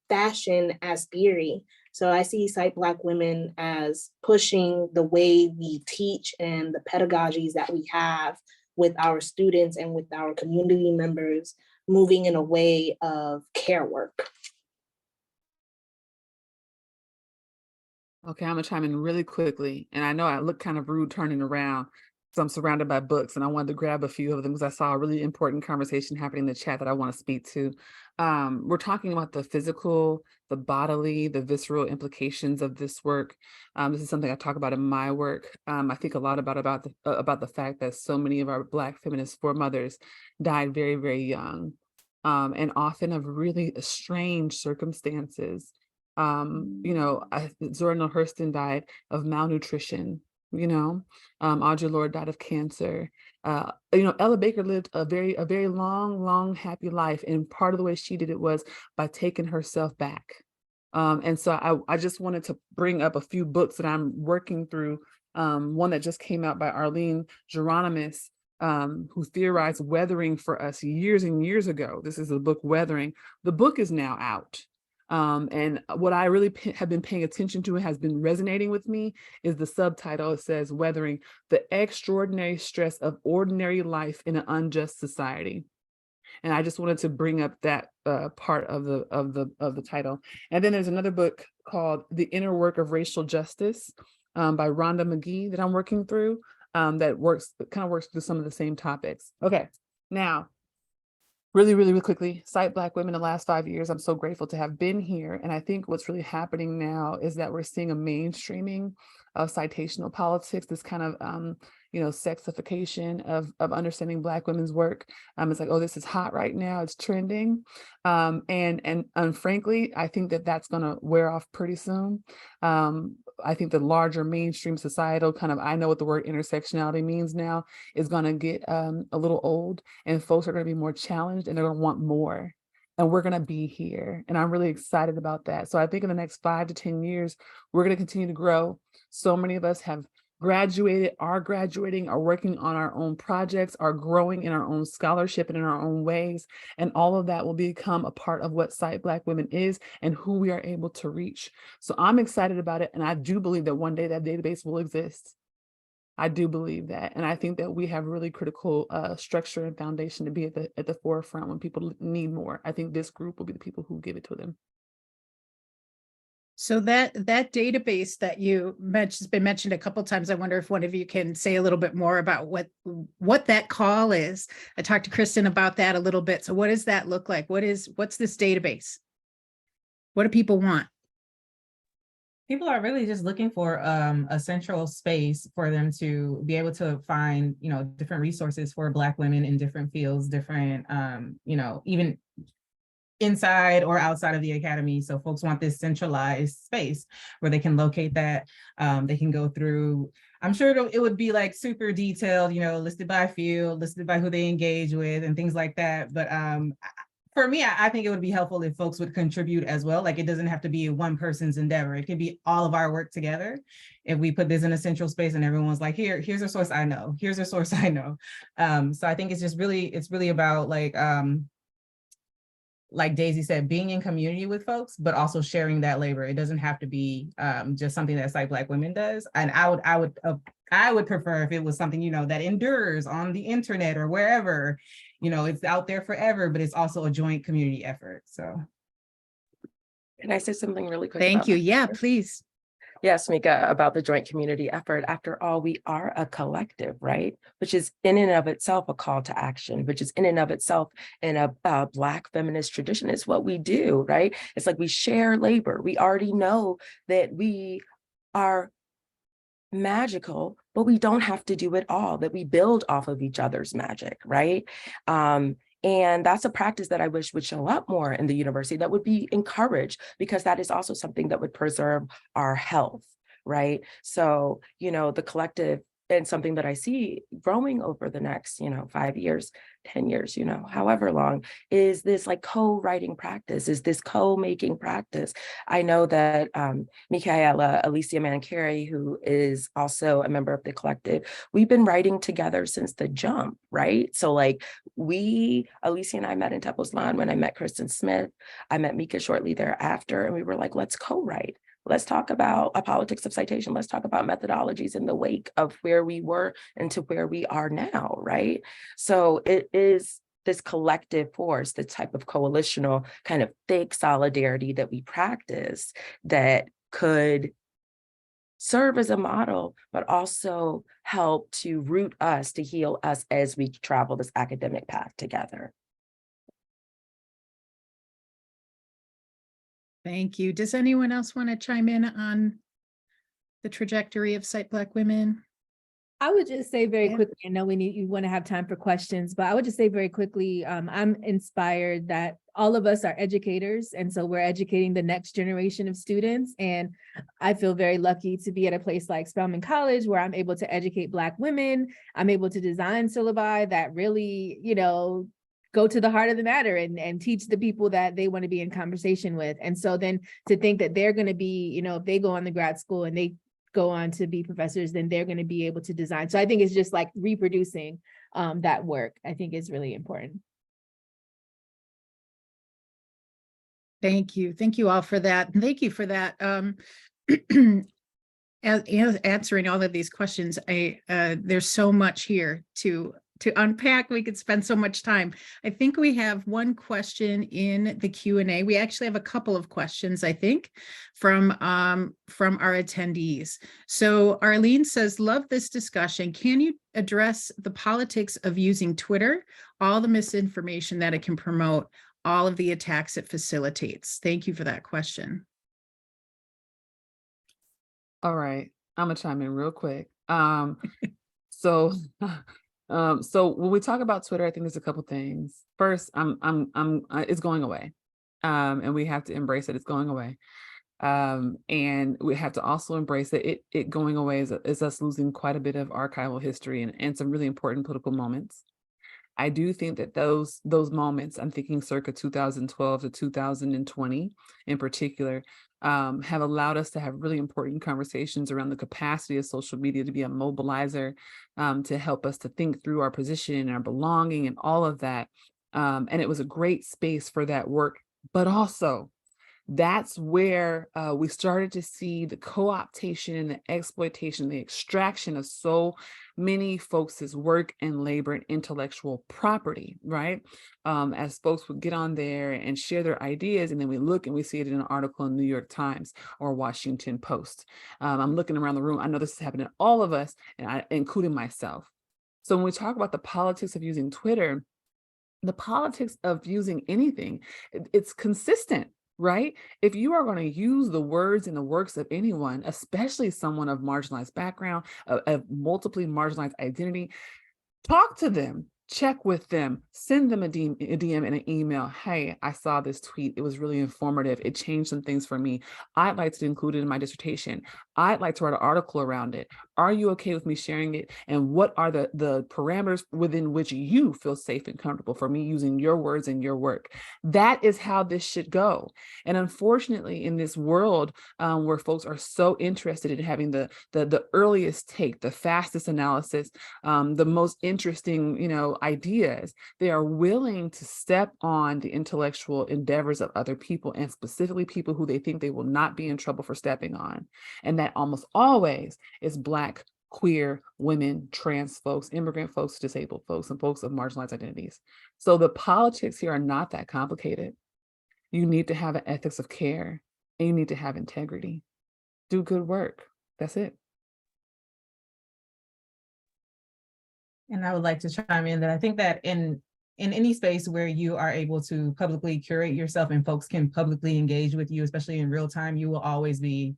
fashion as theory. So I see Cite Black Women as pushing the way we teach and the pedagogies that we have with our students and with our community members, moving in a way of care work. Okay, I'm gonna chime in really quickly. And I know I look kind of rude turning around. So I'm surrounded by books, and I wanted to grab a few of them because I saw a really important conversation happening in the chat that I want to speak to. We're talking about the physical, the bodily, the visceral implications of this work. This is something I talk about in my work. I think a lot about the fact that so many of our Black feminist foremothers died very, very young, and often of really strange circumstances. Zora Neale Hurston died of malnutrition. Audre Lorde died of cancer. Ella Baker lived a very long, happy life. And part of the way she did it was by taking herself back. And so I just wanted to bring up a few books that I'm working through. One that just came out by Arlene Geronimus, who theorized weathering for us years and years ago. This is the book Weathering. The book is now out. And what I really have been paying attention to and has been resonating with me is the subtitle. It says, Weathering the Extraordinary Stress of Ordinary Life in an Unjust Society. And I just wanted to bring up that part of the title. And then there's another book called The Inner Work of Racial Justice by Rhonda McGee that I'm working through that kind of works through some of the same topics. Okay, now, really quickly, Cite Black Women in the last 5 years. I'm so grateful to have been here. And I think what's really happening now is that we're seeing a mainstreaming of citational politics, this kind of, sexification of understanding Black women's work. It's like, oh, this is hot right now. It's trending. And frankly, I think that that's going to wear off pretty soon. I think the larger mainstream societal kind of, I know what the word intersectionality means now, is going to get a little old, and folks are going to be more challenged and they're going to want more. And we're going to be here. And I'm really excited about that. So I think in the next 5 to 10 years, we're going to continue to grow. So many of us have graduated, are graduating, are working on our own projects, are growing in our own scholarship and in our own ways. And all of that will become a part of what Cite Black Women is and who we are able to reach. So I'm excited about it. And I do believe that one day that database will exist. I do believe that. And I think that we have really critical structure and foundation to be at the forefront when people need more. I think this group will be the people who give it to them. So that database that you mentioned has been mentioned a couple of times. I wonder if one of you can say a little bit more about what that call is. I talked to Kristen about that a little bit. So what does that look like? What's this database? What do people want? People are really just looking for a central space for them to be able to find, different resources for Black women in different fields, different, even inside or outside of the academy. So folks want this centralized space where they can locate that. They can go through, I'm sure it would be like super detailed, listed by field, listed by who they engage with and things like that. But for me, I think it would be helpful if folks would contribute as well. Like, it doesn't have to be one person's endeavor. It can be all of our work together. If we put this in a central space and everyone's like, here's a source I know, here's a source I know. So I think it's really about like Daisy said, being in community with folks, but also sharing that labor. It doesn't have to be just something that Cite Black Women does. And I would prefer if it was something, that endures on the internet or wherever, it's out there forever, but it's also a joint community effort. So. Can I say something really quick? Thank you. Yeah, please. Yes, Mika, about the joint community effort. After all, we are a collective, right? Which is in and of itself a call to action, which is in and of itself in a Black feminist tradition. It's what we do, right? It's like we share labor. We already know that we are magical, but we don't have to do it all, that we build off of each other's magic, right? And that's a practice that I wish would show up more in the university, that would be encouraged, because that is also something that would preserve our health, right? So, the collective, and something that I see growing over the next, 5 years, 10 years, however long, is this like co-writing practice, is this co-making practice. I know that Michaela Alicia Mancari, who is also a member of the collective, we've been writing together since the jump, right? So like Alicia and I met in Tepoztlán when I met Kristen Smith. I met Mika shortly thereafter, and we were like, let's co-write. Let's talk about a politics of citation. Let's talk about methodologies in the wake of where we were and to where we are now, right? So it is this collective force, the type of coalitional kind of thick solidarity that we practice that could serve as a model, but also help to root us, to heal us as we travel this academic path together. Thank you. Does anyone else want to chime in on the trajectory of Cite Black Women? I would just say very Yeah. quickly, I know you want to have time for questions, but I would just say very quickly, I'm inspired that all of us are educators. And so we're educating the next generation of students. And I feel very lucky to be at a place like Spelman College where I'm able to educate Black women. I'm able to design syllabi that really, go to the heart of the matter and teach the people that they want to be in conversation with. And so then to think that they're going to be, if they go on the grad school and they go on to be professors, then they're going to be able to design. So I think it's just like reproducing that work, I think is really important. Thank you. Thank you all for that. Thank you for that. Answering all of these questions, there's so much here to unpack. We could spend so much time. I think we have one question in the Q&A. We actually have a couple of questions, I think, from our attendees. So Arlene says, love this discussion. Can you address the politics of using Twitter, all the misinformation that it can promote, all of the attacks it facilitates? Thank you for that question. All right, I'm gonna chime in real quick. So when we talk about Twitter, I think there's a couple things. First, it's going away, and we have to embrace that it's going away. And we have to also embrace that it going away is us losing quite a bit of archival history and some really important political moments. I do think that those moments, I'm thinking circa 2012 to 2020 in particular, have allowed us to have really important conversations around the capacity of social media to be a mobilizer, to help us to think through our position and our belonging and all of that. And it was a great space for that work, but also that's where we started to see the co-optation and the exploitation, the extraction of so many folks' work and labor and intellectual property, right? As folks would get on there and share their ideas, and then we look and we see it in an article in the New York Times or Washington Post. I'm looking around the room. I know this is happening to all of us, and including myself. So when we talk about the politics of using Twitter, the politics of using anything, it's consistent. Right? If you are going to use the words and the works of anyone, especially someone of marginalized background, of multiply marginalized identity, talk to them, check with them, send them a DM and an email. Hey, I saw this tweet. It was really informative. It changed some things for me. I'd like to include it in my dissertation. I'd like to write an article around it. Are you okay with me sharing it? And what are the parameters within which you feel safe and comfortable for me using your words and your work? That is how this should go. And unfortunately, in this world where folks are so interested in having the earliest take, the fastest analysis, the most interesting, ideas, they are willing to step on the intellectual endeavors of other people, and specifically people who they think they will not be in trouble for stepping on. And that almost always is Black, queer, women, trans folks, immigrant folks, disabled folks, and folks of marginalized identities. So the politics here are not that complicated. You need to have an ethics of care, and you need to have integrity. Do good work. That's it. And I would like to chime in that I think that in any space where you are able to publicly curate yourself and folks can publicly engage with you, especially in real time, you will always be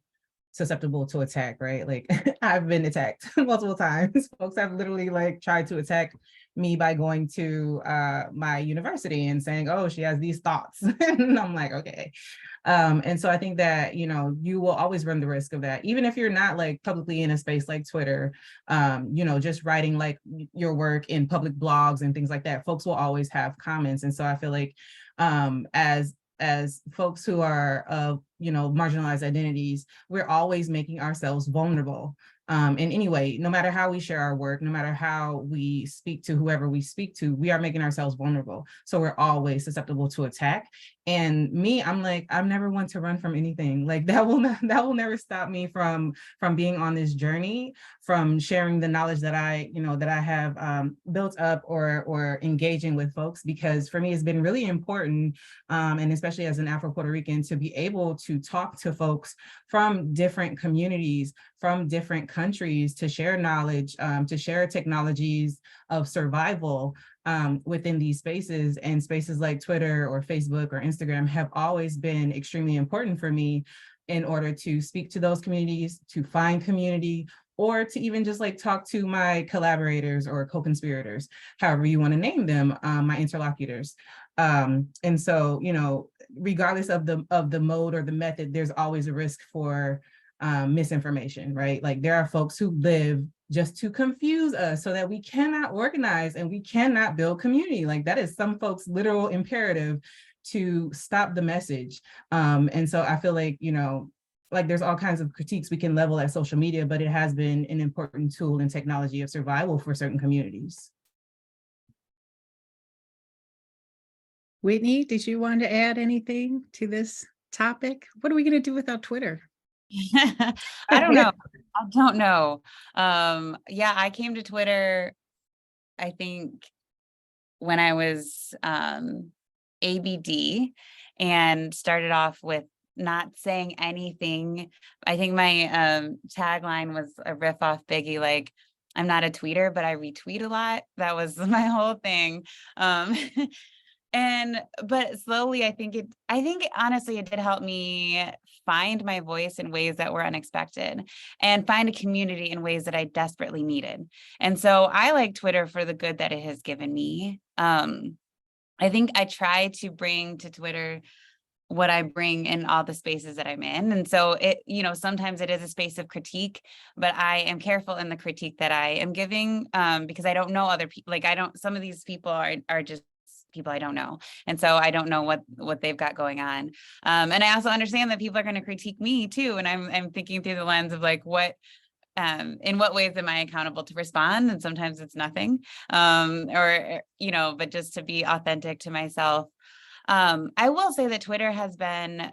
susceptible to attack, right? Like I've been attacked multiple times. Folks have literally tried to attack me by going to my university and saying, oh, she has these thoughts. And I'm like, okay. And so I think that, you will always run the risk of that, even if you're not publicly in a space like Twitter, just writing your work in public blogs and things like that, folks will always have comments. And so I feel like as folks who are of, marginalized identities, we're always making ourselves vulnerable in any way, no matter how we share our work, no matter how we speak to whoever we speak to, we are making ourselves vulnerable. So we're always susceptible to attack. And me, I'm like, I'm never one to run from anything. Like that will never stop me from being on this journey, from sharing the knowledge that I have built up or engaging with folks, because for me, it's been really important, and especially as an Afro-Puerto Rican, to be able to talk to folks from different communities, from different countries, to share knowledge, to share technologies of survival within these spaces. And spaces like Twitter or Facebook or Instagram have always been extremely important for me in order to speak to those communities, to find community, or to even just like talk to my collaborators or co-conspirators, however you want to name them, my interlocutors. And so, regardless of the mode or the method, there's always a risk for misinformation, right? Like there are folks who live just to confuse us so that we cannot organize and we cannot build community. Like that is some folks' literal imperative to stop the message. And so I feel like, like there's all kinds of critiques we can level at social media, but it has been an important tool in technology of survival for certain communities. Whitney, did you want to add anything to this topic? What are we going to do without Twitter? I don't know. I don't know. Yeah, I came to Twitter, I think when I was ABD, and started off with not saying anything. I think my tagline was a riff off Biggie, like, I'm not a tweeter, but I retweet a lot. That was my whole thing. But slowly, I think honestly, it did help me find my voice in ways that were unexpected and find a community in ways that I desperately needed. And so I like Twitter for the good that it has given me. I think I try to bring to Twitter what I bring in all the spaces that I'm in. And so sometimes it is a space of critique, but I am careful in the critique that I am giving, because I don't know other people. Like some of these people are just people I don't know. And so I don't know what they've got going on. And I also understand that people are going to critique me too. And I'm thinking through the lens of like, in what ways am I accountable to respond? And sometimes it's nothing, but just to be authentic to myself. I will say that Twitter has been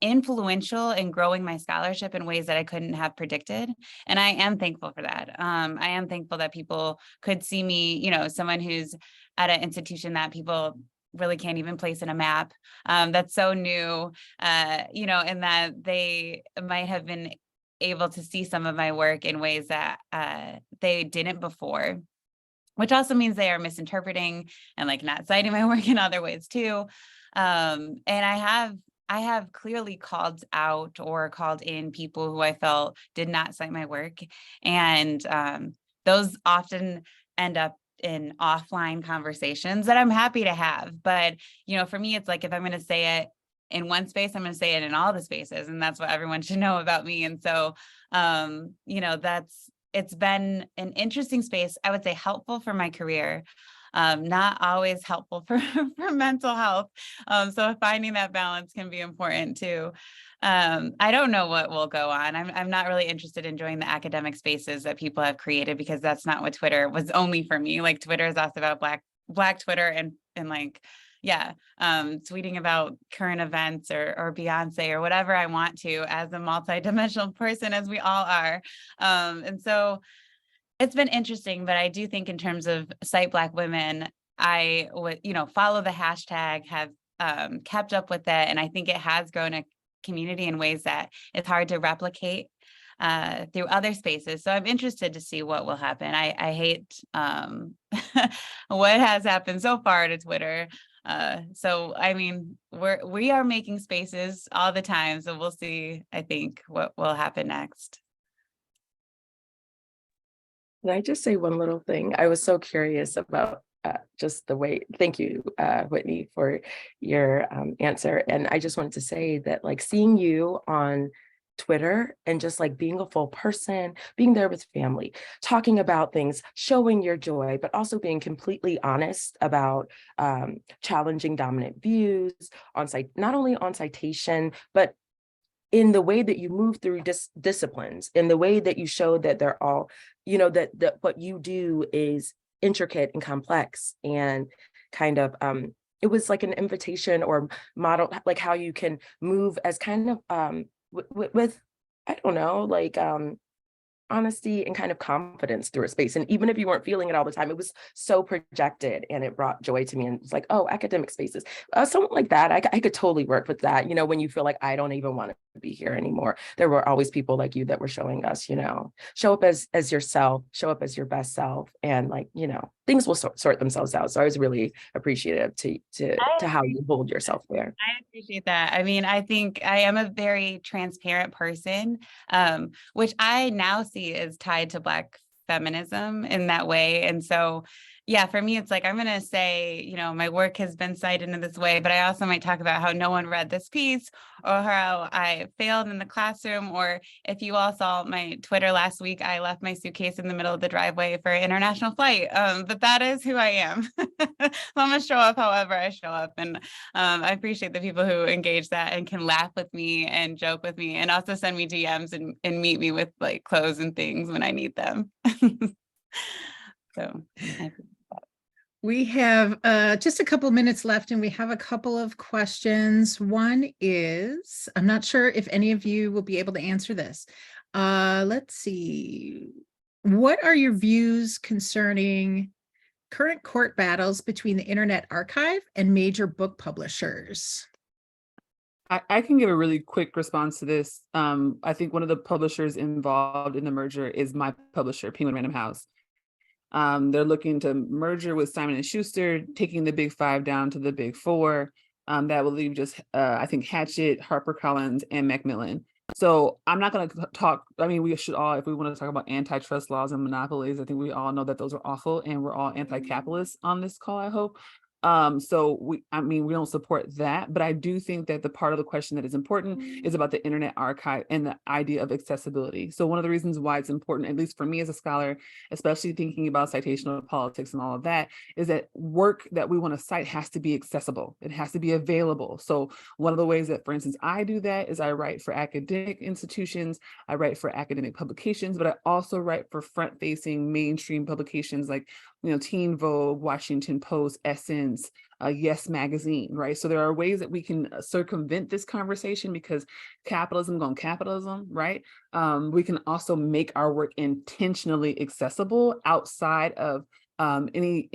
influential in growing my scholarship in ways that I couldn't have predicted. And I am thankful for that. I am thankful that people could see me, someone who's at an institution that people really can't even place in a map. That's so new, and that they might have been able to see some of my work in ways that they didn't before, which also means they are misinterpreting and like not citing my work in other ways too. And I have clearly called out or called in people who I felt did not cite my work. And those often end up in offline conversations that I'm happy to have. But, for me, it's like, if I'm going to say it in one space, I'm going to say it in all the spaces. And that's what everyone should know about me. And so, it's been an interesting space. I would say helpful for my career, not always helpful for mental health. So finding that balance can be important too. I don't know what will go on. I'm not really interested in joining the academic spaces that people have created, because that's not what Twitter was only for me. Like Twitter is also about Black Twitter and like, tweeting about current events or Beyonce or whatever I want to as a multidimensional person, as we all are. And so it's been interesting, but I do think in terms of Cite Black Women, I would, follow the hashtag, have kept up with it. And I think it has grown a community in ways that it's hard to replicate through other spaces. So I'm interested to see what will happen. I hate what has happened so far to Twitter. So, I mean, we are making spaces all the time. So we'll see, I think, what will happen next. Can I just say one little thing? I was so curious about just the way, thank you, Whitney, for your answer. And I just wanted to say that, like, seeing you on Twitter and just like being a full person, being there with family, talking about things, showing your joy, but also being completely honest about challenging dominant views on site, not only on citation, but in the way that you move through disciplines, in the way that you show that they're all, that what you do is intricate and complex, and kind of, it was like an invitation or model, like how you can move as kind of, with, I don't know, like, honesty and kind of confidence through a space. And even if you weren't feeling it all the time, it was so projected and it brought joy to me. And it's like, oh, academic spaces, something like that. I could totally work with that. When you feel like I don't even want to be here anymore, there were always people like you that were showing us, show up as yourself, show up as your best self, and like, things will sort themselves out. So I was really appreciative to how you hold yourself there. I appreciate that. I mean, I think I am a very transparent person, which I now see is tied to Black feminism in that way. And so, yeah, for me, it's like, I'm going to say, my work has been cited in this way, but I also might talk about how no one read this piece, or how I failed in the classroom. Or if you all saw my Twitter last week, I left my suitcase in the middle of the driveway for an international flight. But that is who I am. I'm going to show up however I show up. And I appreciate the people who engage that and can laugh with me and joke with me, and also send me DMs and meet me with like clothes and things when I need them. So we have just a couple minutes left, and we have a couple of questions. One is, I'm not sure if any of you will be able to answer this. Let's see. What are your views concerning current court battles between the Internet Archive and major book publishers? I can give a really quick response to this. I think one of the publishers involved in the merger is my publisher, Penguin Random House. They're looking to merger with Simon & Schuster, taking the big five down to the big four. That will leave just, I think, Hachette, HarperCollins, and Macmillan. So I'm not going to talk. I mean, we should all, if we want to talk about antitrust laws and monopolies, I think we all know that those are awful, and we're all anti-capitalist on this call, I hope. So we don't support that, but I do think that the part of the question that is important is about the Internet Archive and the idea of accessibility. So one of the reasons why it's important, at least for me as a scholar, especially thinking about citational politics and all of that, is that work that we want to cite has to be accessible. It has to be available. So one of the ways that, for instance, I do that is I write for academic institutions, I write for academic publications, but I also write for front-facing mainstream publications like Teen Vogue, Washington Post, Essence, Yes Magazine, right? So there are ways that we can circumvent this conversation, because capitalism gone capitalism, right? We can also make our work intentionally accessible outside of any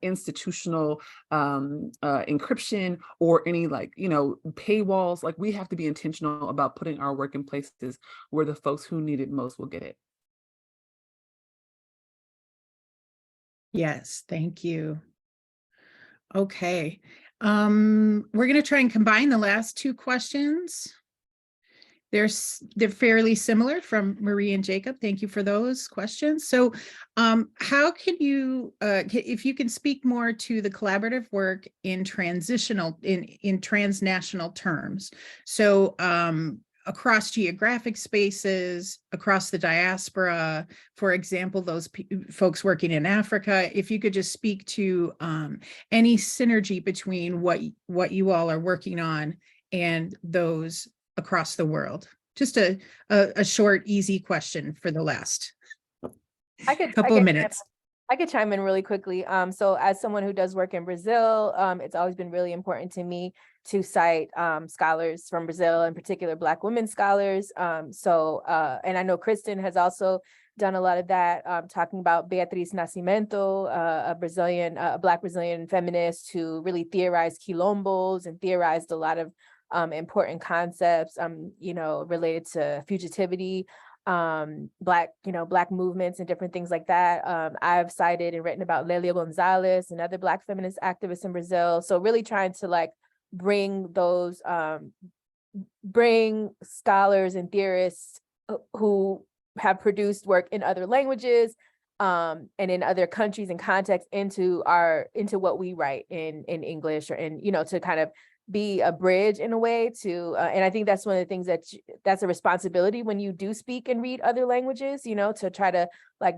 institutional encryption or any paywalls. Like, we have to be intentional about putting our work in places where the folks who need it most will get it. Yes, thank you. Okay. We're going to try and combine the last two questions. They're fairly similar, from Marie and Jacob. Thank you for those questions. So how can you, if you can speak more to the collaborative work in transnational terms. So across geographic spaces, across the diaspora, for example, those folks working in Africa, if you could just speak to any synergy between what you all are working on and those across the world. Just a short, easy question for the last couple of minutes. I could chime in really quickly. So as someone who does work in Brazil, it's always been really important to me to cite scholars from Brazil, in particular Black women scholars. And I know Kristen has also done a lot of that, talking about Beatriz Nascimento, a Black Brazilian feminist who really theorized quilombos and theorized a lot of important concepts, related to fugitivity, Black movements and different things like that. I've cited and written about Lélia Gonzalez and other Black feminist activists in Brazil. So really trying to bring those, bring scholars and theorists who have produced work in other languages and in other countries and contexts into what we write in English, or to kind of be a bridge in a way to, and I think that's one of the things that's a responsibility when you do speak and read other languages, to try to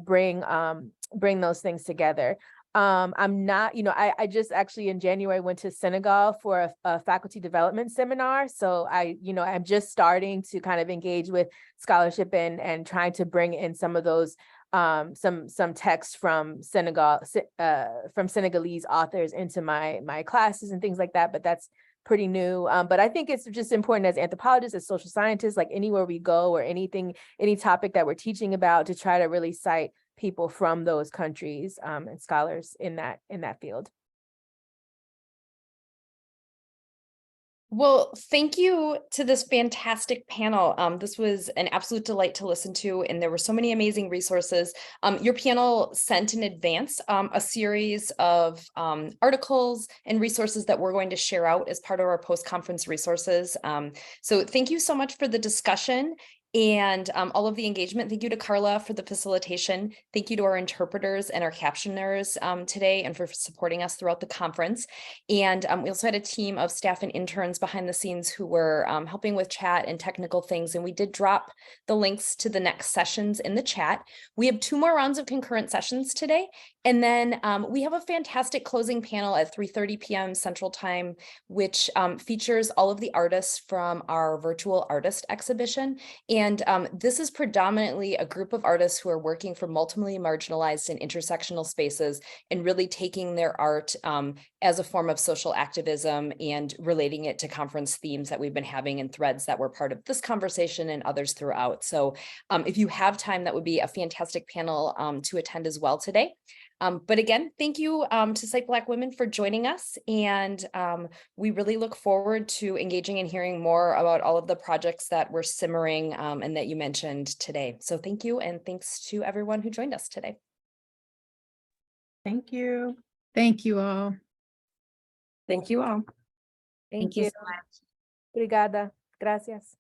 bring those things together. I'm not, I just actually in January went to Senegal for a faculty development seminar. So I'm just starting to kind of engage with scholarship and trying to bring in some of those some texts from from Senegalese authors into my classes and things like that. But that's pretty new. But I think it's just important as anthropologists, as social scientists, like anywhere we go or any topic that we're teaching about, to try to really cite people from those countries and scholars in that field. Well, thank you to this fantastic panel. This was an absolute delight to listen to, and there were so many amazing resources. Your panel sent in advance a series of articles and resources that we're going to share out as part of our post-conference resources. So thank you so much for the discussion and all of the engagement. Thank you to Carla for the facilitation. Thank you to our interpreters and our captioners today and for supporting us throughout the conference. And we also had a team of staff and interns behind the scenes who were helping with chat and technical things. And we did drop the links to the next sessions in the chat. We have 2 more rounds of concurrent sessions today. And then we have a fantastic closing panel at 3:30 p.m. Central Time, which features all of the artists from our virtual artist exhibition. And this is predominantly a group of artists who are working for multiply marginalized and intersectional spaces and really taking their art as a form of social activism and relating it to conference themes that we've been having and threads that were part of this conversation and others throughout. So if you have time, that would be a fantastic panel to attend as well today. But again, thank you to Cite Black Women for joining us. And we really look forward to engaging and hearing more about all of the projects that we're simmering and that you mentioned today. So thank you. And thanks to everyone who joined us today. Thank you. Thank you all. Thank you all. Thank you so much. Obrigada. Gracias.